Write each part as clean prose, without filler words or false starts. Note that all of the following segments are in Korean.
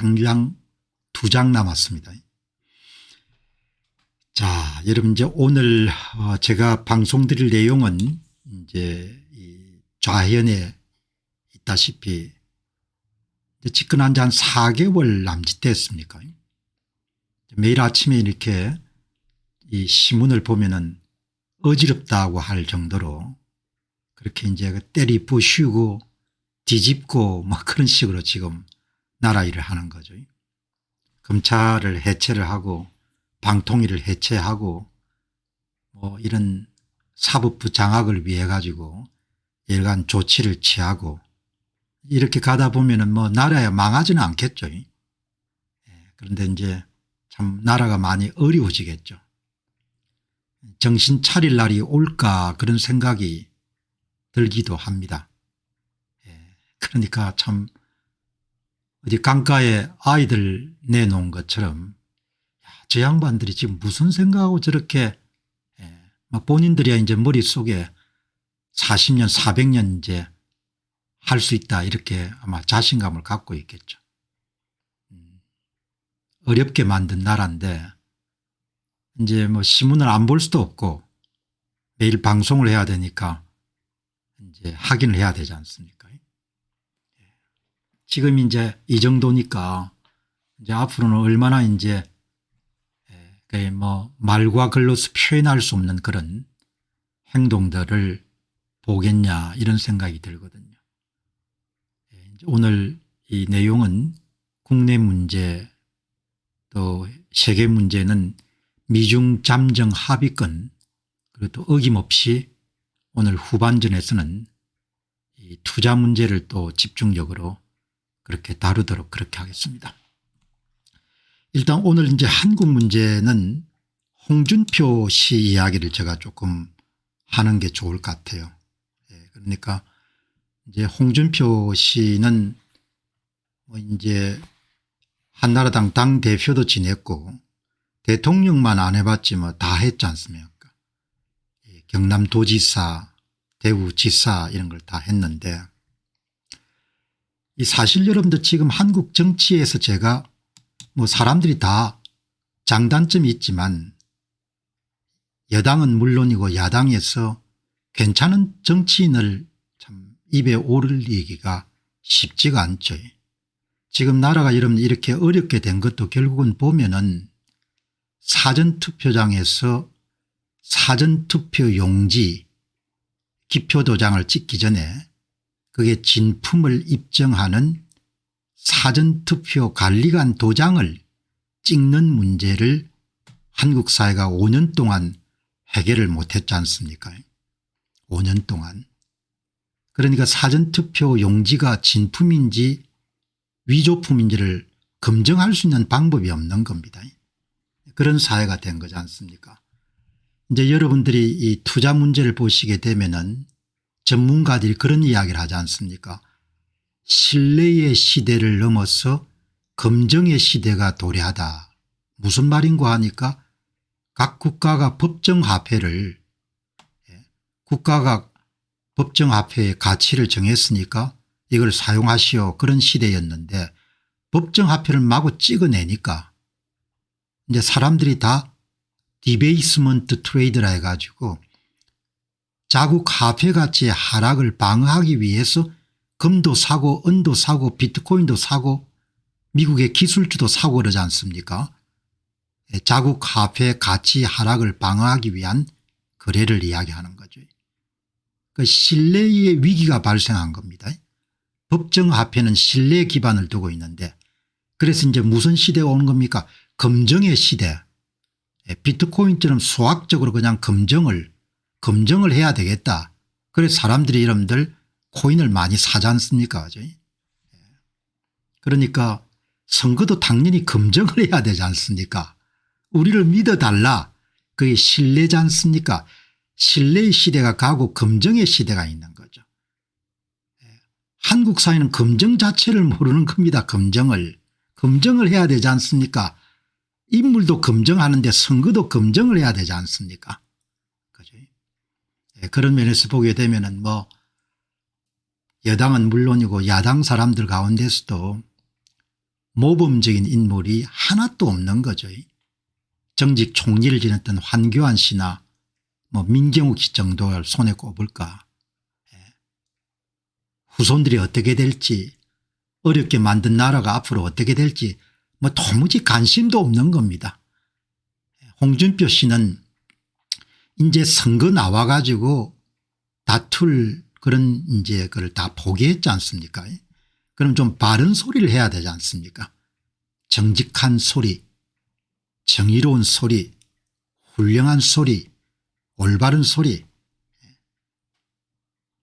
당장 2장 남았습니다. 자, 여러분 이제 오늘 제가 방송 드릴 내용은 이제 이 좌현에 있다시피 집권한 지 한 4개월 남짓 됐습니까? 매일 아침에 이렇게 이 신문을 보면은 어지럽다고 할 정도로 그렇게 이제 때리 부수고 뒤집고 뭐 그런 식으로 지금 나라 일을 하는 거죠. 검찰을 해체를 하고 방통위를 해체하고 뭐 이런 사법부 장악을 위해 가지고 여러간 조치를 취하고 이렇게 가다 보면은 뭐 나라야 망하지는 않겠죠. 그런데 이제 참 나라가 많이 어려워지겠죠. 정신 차릴 날이 올까 그런 생각이 들기도 합니다. 그러니까 참 어디 강가에 아이들 내놓은 것처럼 저 양반들이 지금 무슨 생각하고 저렇게 본인들이야 이제 머릿속에 40년 400년 이제 할 수 있다 이렇게 아마 자신감을 갖고 있겠죠. 어렵게 만든 나라인데 이제 뭐 신문을 안 볼 수도 없고 매일 방송을 해야 되니까 이제 확인을 해야 되지 않습니까? 지금 이제 이 정도니까 이제 앞으로는 얼마나 이제 뭐 말과 글로서 표현할 수 없는 그런 행동들을 보겠냐 이런 생각이 들거든요. 오늘 이 내용은 국내 문제 또 세계 문제는 미중 잠정 합의권 그리고 또 어김없이 오늘 후반전에서는 이 투자 문제를 또 집중적으로 그렇게 다루도록 그렇게 하겠습니다. 일단 오늘 이제 한국 문제는 홍준표 씨 이야기를 제가 조금 하는 게 좋을 것 같아요. 그러니까 이제 홍준표 씨는 뭐 이제 한나라당 당대표도 지냈고 대통령만 안 해봤지 뭐 다 했지 않습니까? 경남도지사, 대구지사 이런 걸 다 했는데 이 사실 여러분들 지금 한국 정치에서 제가 뭐 사람들이 다 장단점이 있지만 여당은 물론이고 야당에서 괜찮은 정치인을 참 입에 오르기가 쉽지가 않죠. 지금 나라가 여러분 이렇게 어렵게 된 것도 결국은 보면은 사전투표장에서 사전투표 용지 기표도장을 찍기 전에 그게 진품을 입증하는 사전투표 관리관 도장을 찍는 문제를 한국 사회가 5년 동안 해결을 못했지 않습니까? 5년 동안. 그러니까 사전투표 용지가 진품인지 위조품인지를 검증할 수 있는 방법이 없는 겁니다. 그런 사회가 된 거지 않습니까? 이제 여러분들이 이 투자 문제를 보시게 되면은 전문가들이 그런 이야기를 하지 않습니까? 신뢰의 시대를 넘어서 검증의 시대가 도래하다. 무슨 말인고 하니까 각 국가가 법정화폐를 국가가 법정화폐의 가치를 정했으니까 이걸 사용하시오 그런 시대였는데 법정화폐를 마구 찍어내니까 이제 사람들이 다 디베이스먼트 트레이드라 해가지고 자국 화폐 가치의 하락을 방어하기 위해서 금도 사고 은도 사고 비트코인도 사고 미국의 기술주도 사고 그러지 않습니까? 자국 화폐 가치 하락을 방어하기 위한 거래를 이야기하는 거죠. 그 신뢰의 위기가 발생한 겁니다. 법정화폐는 신뢰 기반을 두고 있는데 그래서 이제 무슨 시대가 오는 겁니까? 검증의 시대. 비트코인처럼 수학적으로 그냥 검증을 해야 되겠다. 그래서 사람들이 여러분들 코인을 많이 사지 않습니까? 그러니까 선거도 당연히 검증을 해야 되지 않습니까? 우리를 믿어달라. 그게 신뢰지 않습니까? 신뢰의 시대가 가고 검증의 시대가 있는 거죠. 한국 사회는 검증 자체를 모르는 겁니다. 검증을 해야 되지 않습니까? 인물도 검증하는데 선거도 검증을 해야 되지 않습니까? 그죠? 그런 면에서 보게 되면은 뭐 여당은 물론이고 야당 사람들 가운데서도 모범적인 인물이 하나도 없는 거죠. 정직 총리를 지냈던 황교안 씨나 뭐 민경욱 씨 정도를 손에 꼽을까. 후손들이 어떻게 될지, 어렵게 만든 나라가 앞으로 어떻게 될지 뭐 도무지 관심도 없는 겁니다. 홍준표 씨는 이제 선거 나와 가지고 다툴 그런 이제 그걸 다 포기했지 않습니까? 그럼 좀 바른 소리를 해야 되지 않습니까? 정직한 소리, 정의로운 소리, 훌륭한 소리, 올바른 소리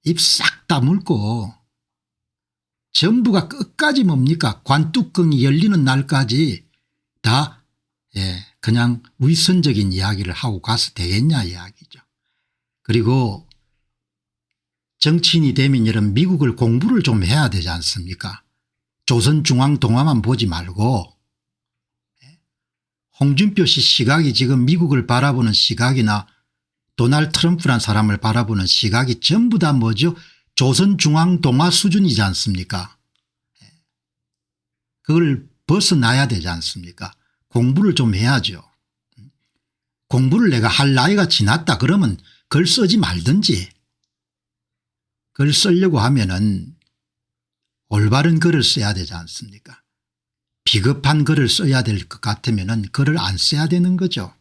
입 싹 다물고 전부가 끝까지 뭡니까? 관뚜껑이 열리는 날까지 다 그냥 위선적인 이야기를 하고 가서 되겠냐 이야기죠. 그리고 정치인이 되면 여러분 미국을 공부를 좀 해야 되지 않습니까? 조선중앙동화만 보지 말고 홍준표 씨 시각이 지금 미국을 바라보는 시각이나 도널드 트럼프란 사람을 바라보는 시각이 전부 다 뭐죠? 조선중앙동화 수준이지 않습니까? 그걸 벗어나야 되지 않습니까? 공부를 좀 해야죠. 공부를 내가 할 나이가 지났다 그러면 글 쓰지 말든지, 글 쓰려고 하면은 올바른 글을 써야 되지 않습니까? 비겁한 글을 써야 될 것 같으면은 글을 안 써야 되는 거죠.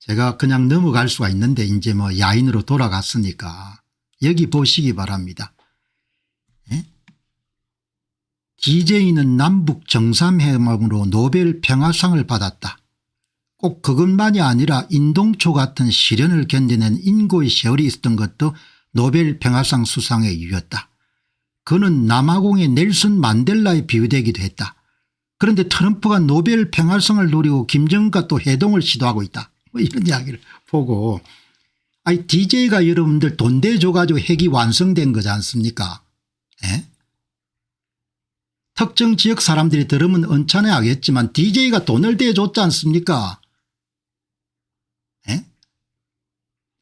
제가 그냥 넘어갈 수가 있는데 이제 뭐 야인으로 돌아갔으니까 여기 보시기 바랍니다. DJ는 남북 정상회담으로 노벨 평화상을 받았다. 꼭 그것만이 아니라 인동초 같은 시련을 견뎌낸 인고의 세월이 있었던 것도 노벨 평화상 수상의 이유였다. 그는 남아공의 넬슨 만델라에 비유되기도 했다. 그런데 트럼프가 노벨 평화상을 노리고 김정은과 또 회동을 시도하고 있다. 뭐 이런 이야기를 보고 아니 DJ가 여러분들 돈 대줘 가지고 핵이 완성된 거지 않습니까? 특정 지역 사람들이 들으면 언짢아 하겠지만 DJ가 돈을 대줬지 않습니까?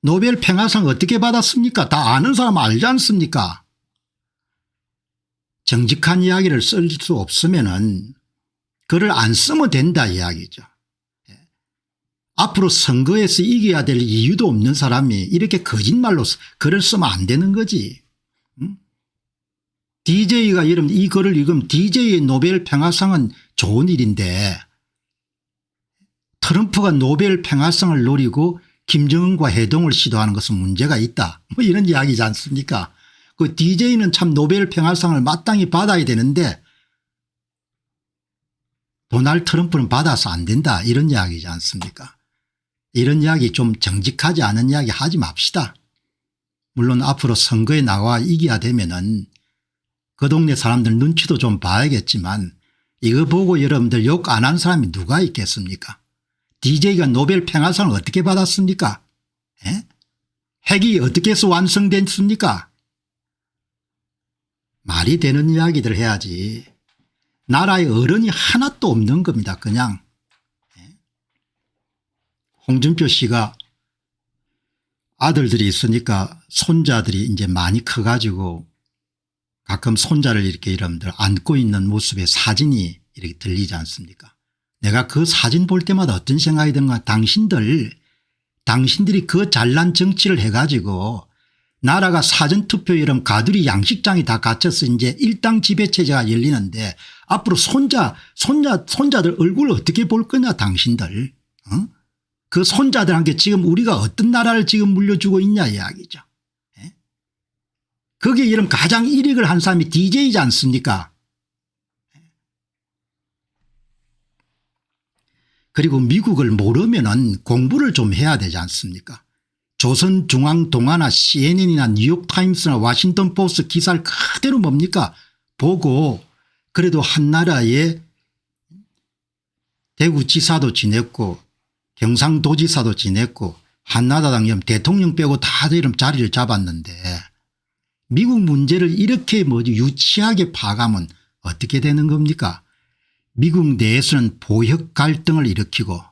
노벨 평화상 어떻게 받았습니까? 다 아는 사람 알지 않습니까? 정직한 이야기를 쓸 수 없으면은 글을 안 쓰면 된다 이야기죠. 앞으로 선거에서 이겨야 될 이유도 없는 사람이 이렇게 거짓말로 글을 쓰면 안 되는 거지. DJ가 여러분 이 글을 읽으면 DJ의 노벨 평화상은 좋은 일인데 트럼프가 노벨 평화상을 노리고 김정은과 회동을 시도하는 것은 문제가 있다. 뭐 이런 이야기지 않습니까? 그 DJ는 참 노벨 평화상을 마땅히 받아야 되는데 도널드 트럼프는 받아서 안 된다 이런 이야기지 않습니까? 이런 이야기 좀 정직하지 않은 이야기 하지 맙시다. 물론 앞으로 선거에 나와 이겨야 되면은 그 동네 사람들 눈치도 좀 봐야겠지만 이거 보고 여러분들 욕 안 한 사람이 누가 있겠습니까? DJ가 노벨 평화상을 어떻게 받았습니까? 핵이 어떻게 해서 완성됐습니까? 말이 되는 이야기들 해야지. 나라의 어른이 하나도 없는 겁니다. 그냥. 홍준표 씨가 아들들이 있으니까 손자들이 이제 많이 커가지고 가끔 손자를 이렇게 여러분들 안고 있는 모습의 사진이 이렇게 들리지 않습니까? 내가 그 사진 볼 때마다 어떤 생각이 드는가. 당신들이 그 잘난 정치를 해가지고 나라가 사전투표 이런 가두리 양식장이 다 갇혀서 이제 일당 지배체제가 열리는데 앞으로 손자들 얼굴을 어떻게 볼 거냐 당신들. 그 손자들한테 지금 우리가 어떤 나라를 지금 물려주고 있냐 이야기죠. 거기에 이런 가장 이익을 한 사람이 DJ이지 않습니까? 그리고 미국을 모르면은 공부를 좀 해야 되지 않습니까? 조선중앙동화나 CNN이나 뉴욕타임스나 워싱턴포스트 기사를 그대로 뭡니까? 보고 그래도 한 나라의 대구지사도 지냈고 경상도지사도 지냈고 한나라당 대통령 빼고 다들 이런 자리를 잡았는데 미국 문제를 이렇게 유치하게 파가면 어떻게 되는 겁니까? 미국 내에서는 보역 갈등을 일으키고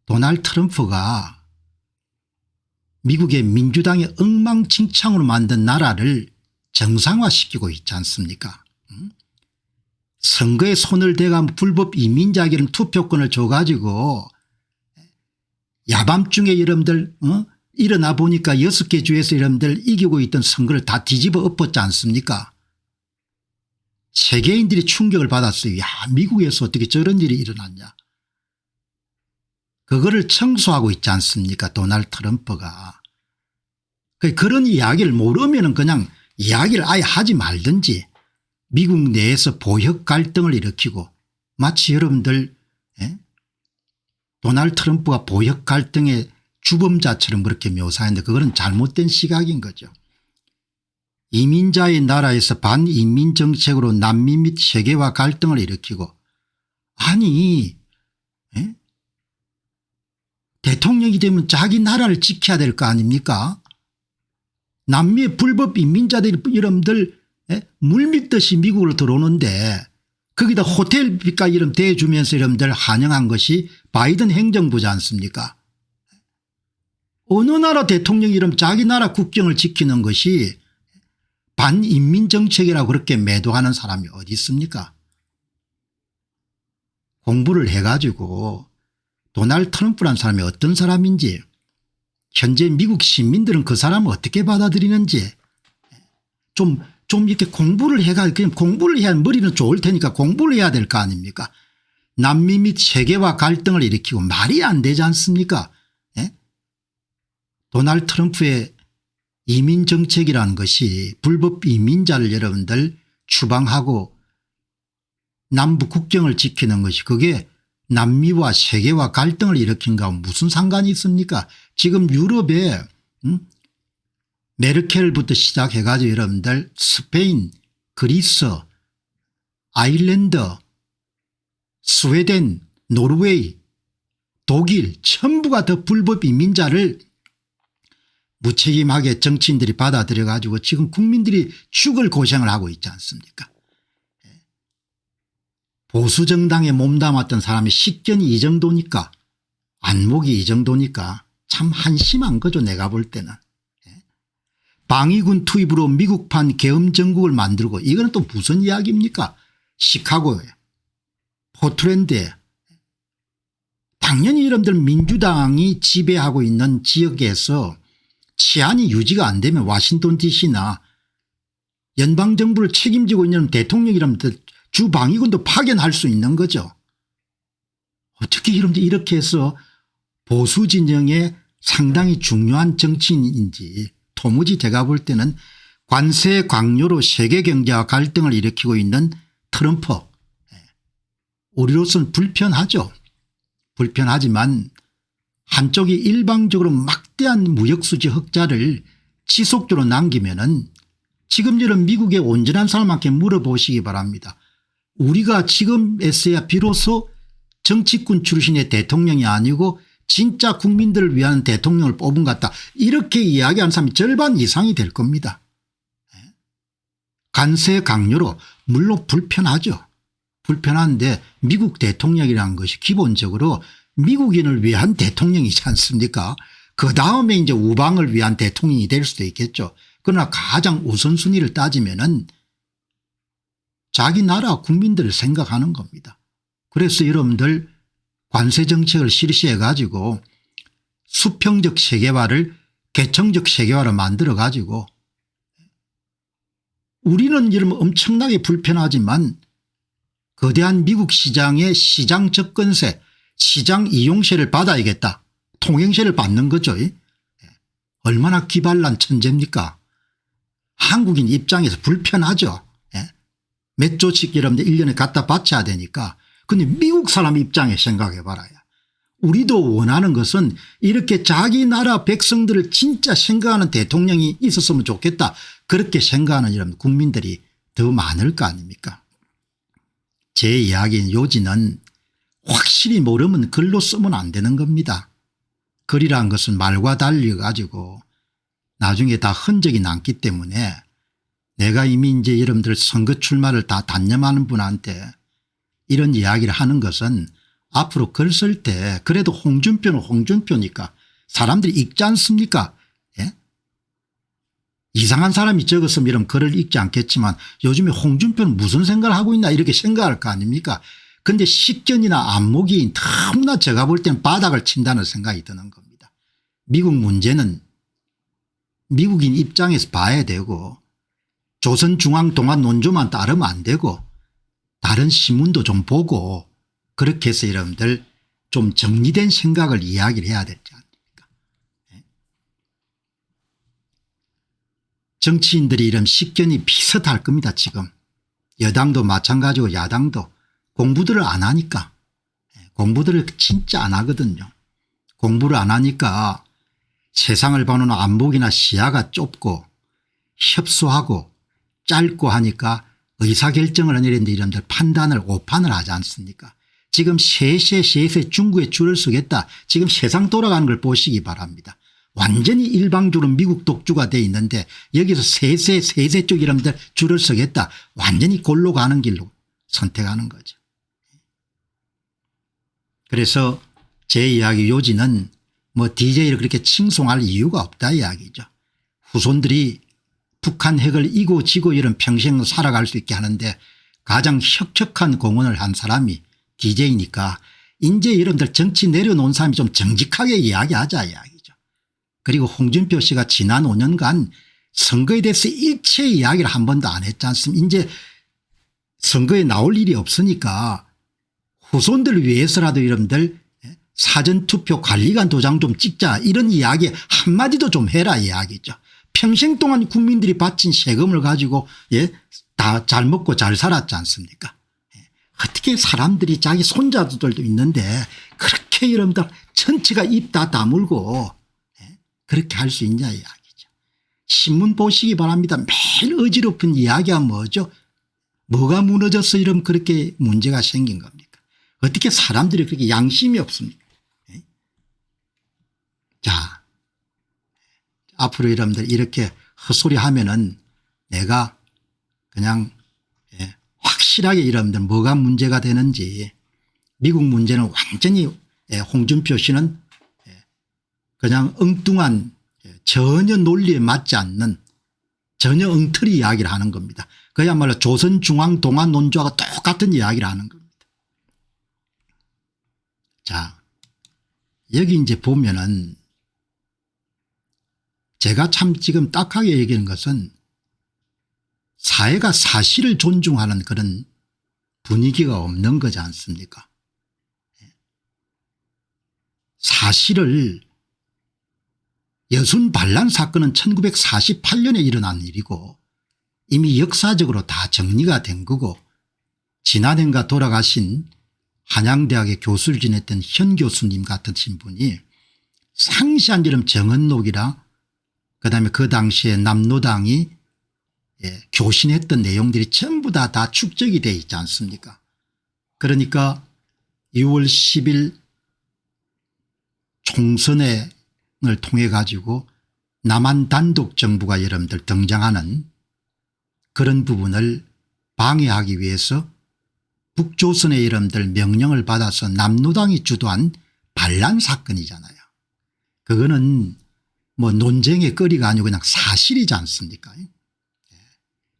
도널드 트럼프가 미국의 민주당의 엉망진창으로 만든 나라를 정상화시키고 있지 않습니까? 선거에 손을 대가 불법 이민자에게는 투표권을 줘가지고 야밤중에 여러분들 일어나 보니까 6개 주에서 여러분들 이기고 있던 선거를 다 뒤집어 엎었지 않습니까? 세계인들이 충격을 받았어요. 야, 미국에서 어떻게 저런 일이 일어났냐. 그거를 청소하고 있지 않습니까? 도널드 트럼프가. 그런 이야기를 모르면 그냥 이야기를 아예 하지 말든지 미국 내에서 보역 갈등을 일으키고 마치 여러분들 도널드 트럼프가 보역 갈등의 주범자처럼 그렇게 묘사했는데 그거는 잘못된 시각인 거죠. 이민자의 나라에서 반이민 정책으로 남미 및 세계와 갈등을 일으키고 아니 대통령이 되면 자기 나라를 지켜야 될 거 아닙니까? 남미의 불법 이민자들이 여러분들 물밀듯이 미국으로 들어오는데 거기다 호텔비까지 이름 대주면서 여러분들 환영한 것이 바이든 행정부지 않습니까? 어느 나라 대통령 이름 자기 나라 국경을 지키는 것이 반인민 정책이라고 그렇게 매도하는 사람이 어디 있습니까? 공부를 해가지고 도널드 트럼프라는 사람이 어떤 사람인지 현재 미국 시민들은 그 사람을 어떻게 받아들이는지 좀 이렇게 공부를 해가 그냥 공부를 해야 머리는 좋을 테니까 공부를 해야 될 거 아닙니까? 남미 및 세계화 갈등을 일으키고 말이 안 되지 않습니까? 도널드 트럼프의 이민 정책이라는 것이 불법 이민자를 여러분들 추방하고 남북 국경을 지키는 것이 그게 남미와 세계와 갈등을 일으킨 거하고 무슨 상관이 있습니까? 지금 유럽에 메르켈부터 시작해 가지고 여러분들 스페인, 그리스, 아일랜드, 스웨덴, 노르웨이, 독일 전부가 더 불법 이민자를 무책임하게 정치인들이 받아들여 가지고 지금 국민들이 죽을 고생을 하고 있지 않습니까? 보수정당에 몸담았던 사람이 식견이 이 정도니까 안목이 이 정도니까 참 한심한 거죠. 내가 볼 때는. 방위군 투입으로 미국판 계엄정국을 만들고 이거는 또 무슨 이야기입니까? 시카고에 포틀랜드에 당연히 여러분들 민주당이 지배하고 있는 지역에서 치안이 유지가 안 되면 워싱턴 DC나 연방정부를 책임지고 있는 대통령이라면 주방위군도 파견할 수 있는 거죠. 어떻게 여러분들 이렇게 해서 보수 진영의 상당히 중요한 정치인인지 도무지 제가 볼 때는 관세 강요로 세계 경제와 갈등을 일으키고 있는 트럼프 우리로서는 불편하죠. 불편하지만 한쪽이 일방적으로 막대한 무역수지 흑자를 지속적으로 남기면은 지금 이런 미국의 온전한 사람한테 물어보시기 바랍니다. 우리가 지금에서야 비로소 정치꾼 출신의 대통령이 아니고 진짜 국민들을 위한 대통령을 뽑은 것 같다. 이렇게 이야기하는 사람이 절반 이상이 될 겁니다. 관세 강요로 물론 불편하죠. 불편한데 미국 대통령이라는 것이 기본적으로 미국인을 위한 대통령이지 않습니까? 그다음에 이제 우방을 위한 대통령이 될 수도 있겠죠. 그러나 가장 우선순위를 따지면은 자기 나라 국민들을 생각하는 겁니다. 그래서 여러분들 관세 정책을 실시해 가지고 수평적 세계화를 개청적 세계화로 만들어 가지고 우리는 여러분 엄청나게 불편하지만 거대한 미국 시장의 시장 접근세 시장 이용세를 받아야겠다. 통행세를 받는 거죠. 얼마나 기발난 천재입니까? 한국인 입장에서 불편하죠. 몇 조씩 여러분들 1년에 갖다 바쳐야 되니까. 근데 미국 사람 입장에 생각해 봐라요. 우리도 원하는 것은 이렇게 자기 나라 백성들을 진짜 생각하는 대통령이 있었으면 좋겠다. 그렇게 생각하는 여러분 국민들이 더 많을 거 아닙니까? 제 이야기인 요지는 확실히 모르면 글로 쓰면 안 되는 겁니다. 글이란 것은 말과 달리 가지고 나중에 다 흔적이 남기 때문에 내가 이미 이제 여러분들 선거 출마를 다 단념하는 분한테 이런 이야기를 하는 것은 앞으로 글 쓸 때 그래도 홍준표는 홍준표니까 사람들이 읽지 않습니까? 예? 이상한 사람이 적었으면 이런 글을 읽지 않겠지만 요즘에 홍준표는 무슨 생각을 하고 있나 이렇게 생각할 거 아닙니까? 그런데 식견이나 안목이 너무나 제가 볼 때는 바닥을 친다는 생각이 드는 겁니다. 미국 문제는 미국인 입장에서 봐야 되고 조선중앙동안 논조만 따르면 안 되고 다른 신문도 좀 보고 그렇게 해서 여러분들 좀 정리된 생각을 이야기를 해야 되지 않습니까? 정치인들이 이런 식견이 비슷할 겁니다. 지금 여당도 마찬가지고 야당도 공부들을 안 하니까 공부들을 진짜 안 하거든요. 공부를 안 하니까 세상을 보는 안목이나 시야가 좁고 협소하고 짧고 하니까 의사결정을 하는 이런들 판단을 오판을 하지 않습니까? 지금 셋에 중국에 줄을 서겠다. 지금 세상 돌아가는 걸 보시기 바랍니다. 완전히 일방적으로 미국 독주가 돼 있는데 여기서 셋에 쪽 이름들 줄을 서겠다. 완전히 골로 가는 길로 선택하는 거죠. 그래서 제 이야기 요지는 뭐 DJ를 그렇게 칭송할 이유가 없다 이야기죠. 후손들이 북한 핵을 이고 지고 이런 평생 살아갈 수 있게 하는데 가장 혁혁한 공헌을 한 사람이 DJ니까 이제 여러분들 정치 내려놓은 사람이 좀 정직하게 이야기하자 이야기죠. 그리고 홍준표 씨가 지난 5년간 선거에 대해서 일체 이야기를 한 번도 안 했지 않습니까? 이제 선거에 나올 일이 없으니까 후손들을 위해서라도 여러분들 사전투표 관리관 도장 좀 찍자 이런 이야기 한마디도 좀 해라 이야기죠. 평생 동안 국민들이 바친 세금을 가지고 다 잘 먹고 잘 살았지 않습니까? 어떻게 사람들이 자기 손자들도 있는데 그렇게 여러분들 전체가 입 다 다물고 그렇게 할 수 있냐 이야기죠. 신문 보시기 바랍니다. 매일 어지럽은 이야기가 뭐죠? 뭐가 무너져서 이런 그렇게 문제가 생긴 겁니까? 어떻게 사람들이 그렇게 양심이 없습니까? 자, 앞으로 여러분들 이렇게 헛소리 하면은 내가 그냥 확실하게 여러분들 뭐가 문제가 되는지 미국 문제는 완전히 홍준표 씨는 그냥 엉뚱한 전혀 논리에 맞지 않는 전혀 엉터리 이야기를 하는 겁니다. 그야말로 조선중앙동안 논조와 똑같은 이야기를 하는 겁니다. 자, 여기 이제 보면은 제가 참 지금 딱하게 얘기하는 것은 사회가 사실을 존중하는 그런 분위기가 없는 거지 않습니까? 사실을 여순 반란 사건은 1948년에 일어난 일이고 이미 역사적으로 다 정리가 된 거고 지난해인가 돌아가신 한양대학의 교수를 지냈던 현 교수님 같으신 분이 상시한 이름 정은록이라 그다음에 그 당시에 남노당이 교신했던 내용들이 전부 다 축적이 되어 있지 않습니까? 그러니까 6월 10일 총선을 통해 가지고 남한 단독 정부가 여러분들 등장하는 그런 부분을 방해하기 위해서 북조선의 여러분들 명령을 받아서 남노당이 주도한 반란 사건이잖아요. 그거는 뭐 논쟁의 거리가 아니고 그냥 사실이지 않습니까?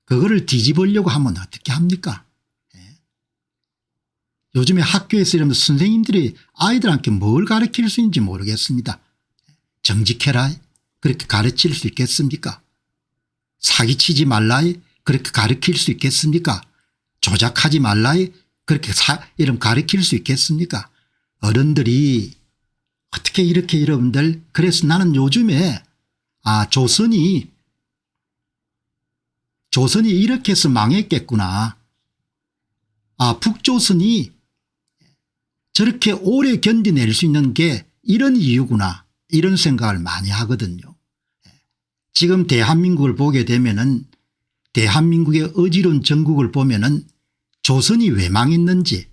그거를 뒤집으려고 하면 어떻게 합니까? 요즘에 학교에서 이러면 선생님들이 아이들한테 뭘 가르칠 수 있는지 모르겠습니다. 정직해라 그렇게 가르칠 수 있겠습니까? 사기치지 말라 그렇게 가르칠 수 있겠습니까? 조작하지 말라 그렇게 이름 가르칠 수 있겠습니까? 어른들이 어떻게 이렇게 여러분들 그래서 나는 요즘에 조선이 이렇게 해서 망했겠구나. 북조선이 저렇게 오래 견디낼 수 있는 게 이런 이유구나 이런 생각을 많이 하거든요. 지금 대한민국을 보게 되면은 대한민국의 어지러운 전국을 보면은 조선이 왜 망했는지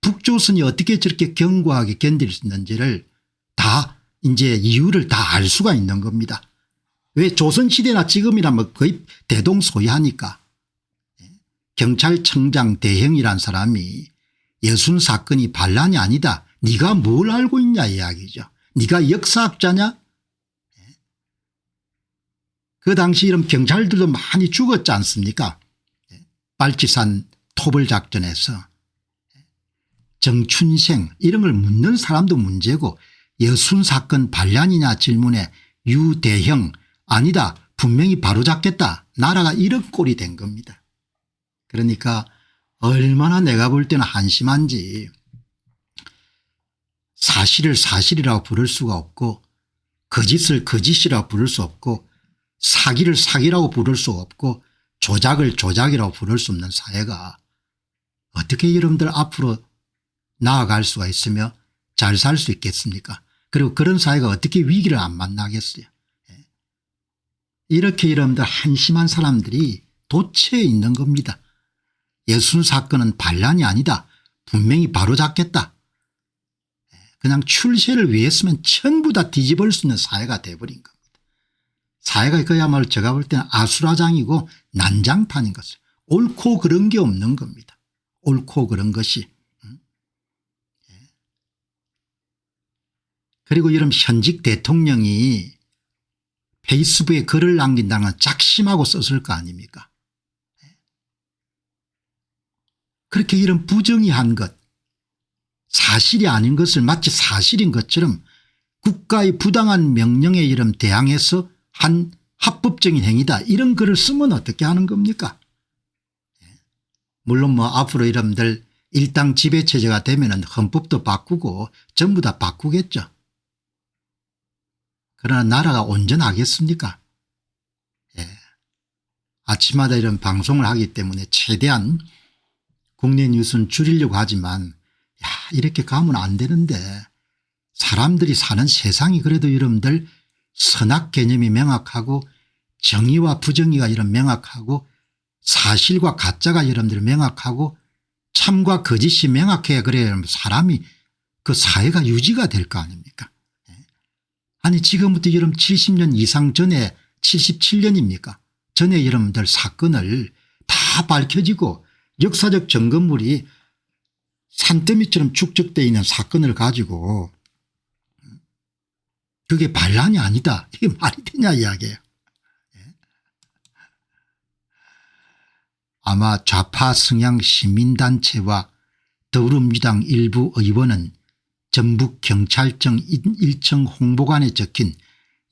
북조선이 어떻게 저렇게 견고하게 견딜 수 있는지를 다 이제 이유를 다 알 수가 있는 겁니다. 왜 조선시대나 지금이나 뭐 거의 대동소이하니까. 경찰청장 대형이란 사람이 여순 사건이 반란이 아니다. 네가 뭘 알고 있냐 이야기죠. 네가 역사학자냐? 그 당시 이런 경찰들도 많이 죽었지 않습니까? 발치산 토벌작전에서. 정춘생 이런 걸 묻는 사람도 문제고 여순사건 반란이냐 질문에 유대형 아니다 분명히 바로잡겠다 나라가 이런 꼴이 된 겁니다. 그러니까 얼마나 내가 볼 때는 한심한지 사실을 사실이라고 부를 수가 없고 거짓을 거짓이라고 부를 수 없고 사기를 사기라고 부를 수 없고 조작을 조작이라고 부를 수 없는 사회가 어떻게 여러분들 앞으로 나아갈 수가 있으며 잘 살 수 있겠습니까? 그리고 그런 사회가 어떻게 위기를 안 만나겠어요. 이렇게 여러분들 한심한 사람들이 도처에 있는 겁니다. 여순사건은 반란이 아니다. 분명히 바로잡겠다. 그냥 출세를 위해서면 전부 다 뒤집을 수 있는 사회가 돼버린 겁니다. 사회가 그야말로 제가 볼 때는 아수라장이고 난장판인 것을. 옳고 그런 게 없는 겁니다. 옳고 그런 것이. 그리고 이런 현직 대통령이 페이스북에 글을 남긴다는 건 작심하고 썼을 거 아닙니까? 그렇게 이런 부정의한 것 사실이 아닌 것을 마치 사실인 것처럼 국가의 부당한 명령에 이런 대항해서 한 합법적인 행위다 이런 글을 쓰면 어떻게 하는 겁니까? 물론 뭐 앞으로 여러분들 일당 지배체제가 되면 헌법도 바꾸고 전부 다 바꾸겠죠. 그러나 나라가 온전하겠습니까? 아침마다 이런 방송을 하기 때문에 최대한 국내 뉴스는 줄이려고 하지만 이렇게 가면 안 되는데 사람들이 사는 세상이 그래도 여러분들 선악 개념이 명확하고 정의와 부정의가 이런 명확하고 사실과 가짜가 여러분들 명확하고 참과 거짓이 명확해야 그래야 사람이 그 사회가 유지가 될 거 아닙니까? 아니 지금부터 여러분 70년 이상 전에 77년입니까? 전에 여러분들 사건을 다 밝혀지고 역사적 증거물이 산더미처럼 축적되어 있는 사건을 가지고 그게 반란이 아니다. 이게 말이 되냐 이야기예요. 아마 좌파 성향 시민단체와 더불어민주당 일부 의원은 전북경찰청 일청 홍보관에 적힌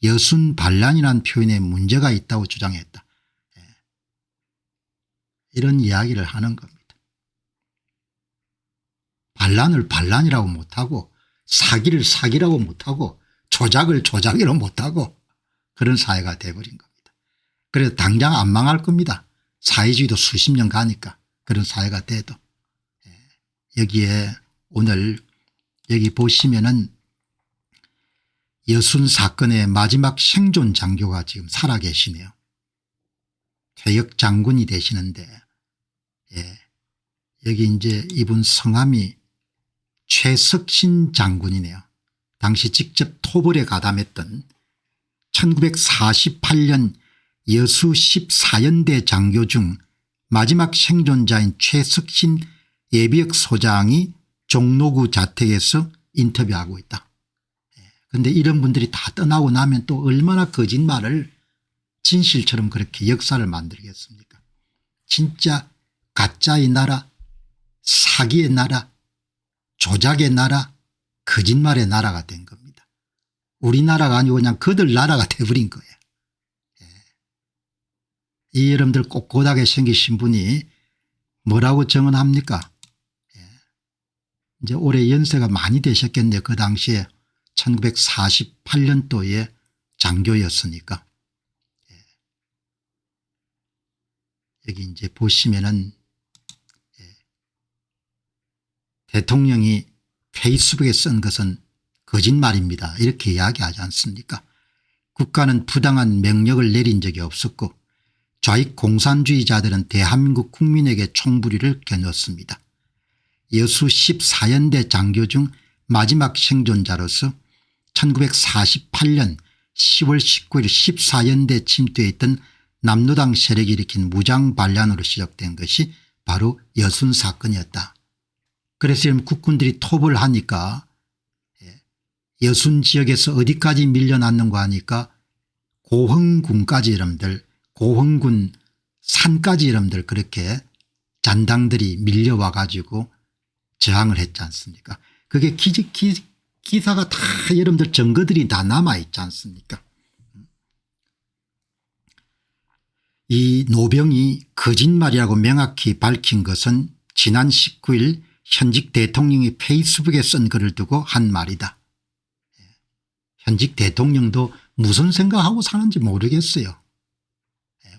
여순 반란이라는 표현에 문제가 있다고 주장했다. 이런 이야기를 하는 겁니다. 반란을 반란이라고 못하고 사기를 사기라고 못하고 조작을 조작이라고 못하고 그런 사회가 돼버린 겁니다. 그래서 당장 안 망할 겁니다. 사회주의도 수십 년 가니까 그런 사회가 돼도. 여기에 오늘 여기 보시면은 여순 사건의 마지막 생존 장교가 지금 살아계시네요. 퇴역 장군이 되시는데 여기 이제 이분 성함이 최석신 장군이네요. 당시 직접 토벌에 가담했던 1948년 여수 14연대 장교 중 마지막 생존자인 최석신 예비역 소장이 종로구 자택에서 인터뷰하고 있다. 그런데 이런 분들이 다 떠나고 나면 또 얼마나 거짓말을 진실처럼 그렇게 역사를 만들겠습니까? 진짜 가짜의 나라, 사기의 나라, 조작의 나라, 거짓말의 나라가 된 겁니다. 우리나라가 아니고 그냥 그들 나라가 돼버린 거예요. 이 여러분들 꼿꼿하게 생기신 분이 뭐라고 정언합니까? 이제 올해 연세가 많이 되셨겠네요. 그 당시에 1948년도에 장교였으니까. 여기 이제 보시면은 대통령이 페이스북에 쓴 것은 거짓말입니다. 이렇게 이야기하지 않습니까? 국가는 부당한 명령을 내린 적이 없었고 좌익 공산주의자들은 대한민국 국민에게 총부리를 겨눴습니다. 여수 14연대 장교 중 마지막 생존자로서 1948년 10월 19일 14연대 침투에 있던 남노당 세력이 일으킨 무장 반란으로 시작된 것이 바로 여순 사건이었다. 그래서 국군들이 토벌을 하니까 여순 지역에서 어디까지 밀려났는가 하니까 고흥군까지 여러분들 고흥군 산까지 여러분들 그렇게 잔당들이 밀려와 가지고 저항을 했지 않습니까. 그게 기사가 다 여러분들 증거들이 다 남아있지 않습니까. 이 노병이 거짓말이라고 명확히 밝힌 것은 지난 19일 현직 대통령이 페이스북에 쓴 글을 두고 한 말이다. 현직 대통령도 무슨 생각하고 사는지 모르겠어요.